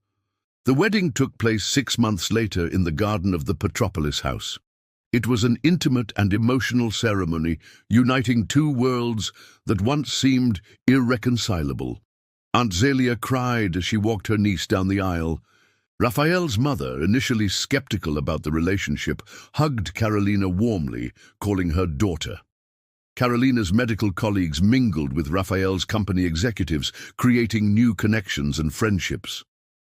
The wedding took place 6 months later in the garden of the Petropolis house. It was an intimate and emotional ceremony, uniting two worlds that once seemed irreconcilable. Aunt Zelia cried as she walked her niece down the aisle. Raphael's mother, initially skeptical about the relationship, hugged Carolina warmly, calling her daughter. Carolina's medical colleagues mingled with Raphael's company executives, creating new connections and friendships.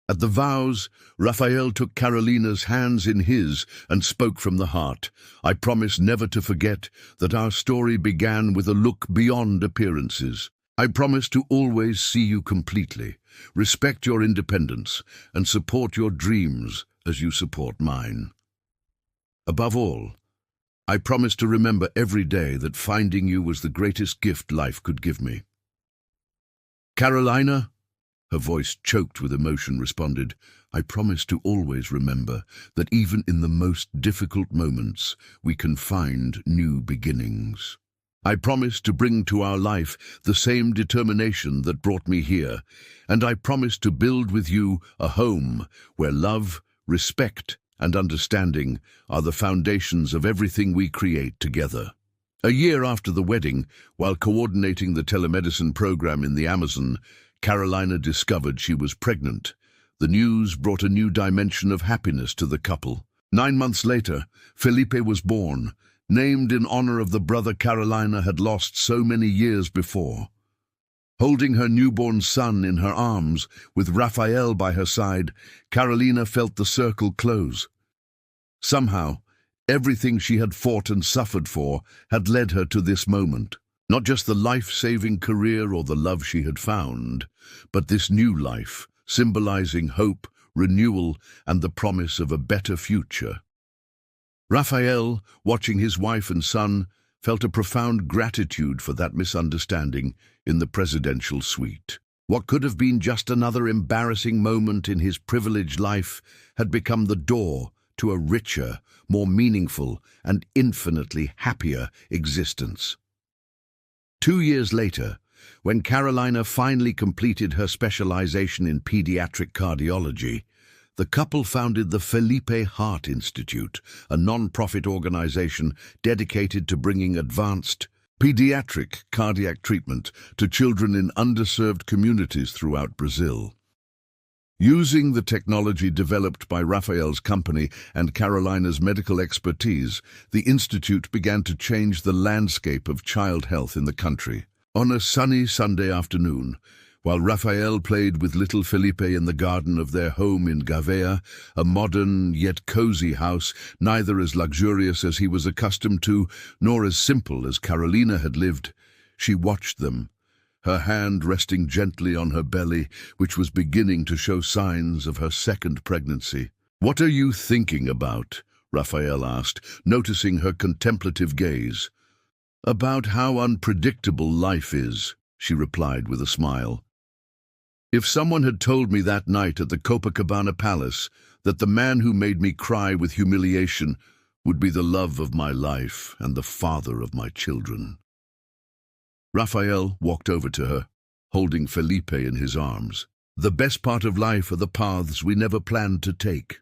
At the vows, Raphael took Carolina's hands in his and spoke from the heart. "I promise never to forget that our story began with a look beyond appearances. I promise to always see you completely, respect your independence, and support your dreams as you support mine. Above all, I promise to remember every day that finding you was the greatest gift life could give me." "Carolina," her voice choked with emotion, responded, "I promise to always remember that even in the most difficult moments, we can find new beginnings. I promise to bring to our life the same determination that brought me here, and I promise to build with you a home where love, respect, and understanding are the foundations of everything we create together." A year after the wedding, while coordinating the telemedicine program in the Amazon, Carolina discovered she was pregnant. The news brought a new dimension of happiness to the couple. 9 months later, Felipe was born, named in honor of the brother Carolina had lost so many years before. Holding her newborn son in her arms, with Raphael by her side, Carolina felt the circle close. Somehow, everything she had fought and suffered for had led her to this moment. Not just the life-saving career or the love she had found, but this new life, symbolizing hope, renewal, and the promise of a better future. Raphael, watching his wife and son, felt a profound gratitude for that misunderstanding in the presidential suite. What could have been just another embarrassing moment in his privileged life had become the door to a richer, more meaningful, and infinitely happier existence. 2 years later, when Carolina finally completed her specialization in pediatric cardiology, the couple founded the Felipe Heart Institute, a non-profit organization dedicated to bringing advanced pediatric cardiac treatment to children in underserved communities throughout Brazil. Using the technology developed by Raphael's company and Carolina's medical expertise, the institute began to change the landscape of child health in the country. On a sunny Sunday afternoon, while Raphael played with little Felipe in the garden of their home in Gavea, a modern yet cozy house, neither as luxurious as he was accustomed to, nor as simple as Carolina had lived, she watched them, her hand resting gently on her belly, which was beginning to show signs of her second pregnancy. "What are you thinking about?" Raphael asked, noticing her contemplative gaze. "About how unpredictable life is," she replied with a smile. "If someone had told me that night at the Copacabana Palace that the man who made me cry with humiliation would be the love of my life and the father of my children." Raphael walked over to her, holding Felipe in his arms. "The best part of life are the paths we never planned to take."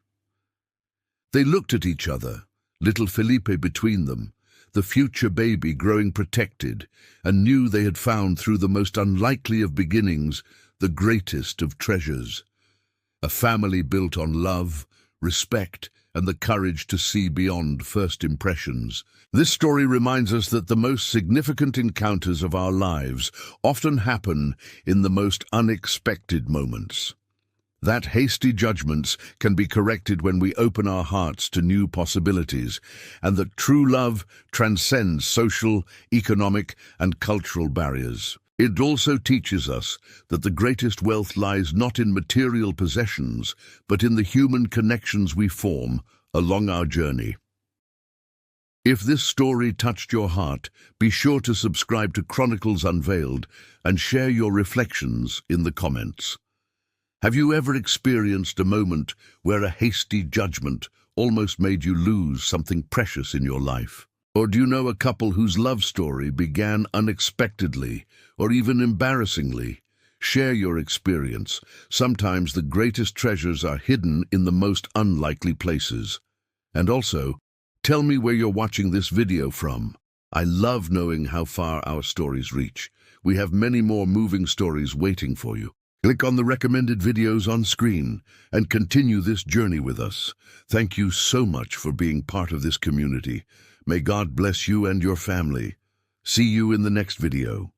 They looked at each other, little Felipe between them, the future baby growing protected, and knew they had found through the most unlikely of beginnings the greatest of treasures. A family built on love, respect, and the courage to see beyond first impressions. This story reminds us that the most significant encounters of our lives often happen in the most unexpected moments. That hasty judgments can be corrected when we open our hearts to new possibilities, and that true love transcends social, economic, and cultural barriers. It also teaches us that the greatest wealth lies not in material possessions, but in the human connections we form along our journey. If this story touched your heart, be sure to subscribe to Chronicles Unveiled and share your reflections in the comments. Have you ever experienced a moment where a hasty judgment almost made you lose something precious in your life? Or do you know a couple whose love story began unexpectedly or even embarrassingly? Share your experience. Sometimes the greatest treasures are hidden in the most unlikely places. And also, tell me where you're watching this video from. I love knowing how far our stories reach. We have many more moving stories waiting for you. Click on the recommended videos on screen and continue this journey with us. Thank you so much for being part of this community. May God bless you and your family. See you in the next video.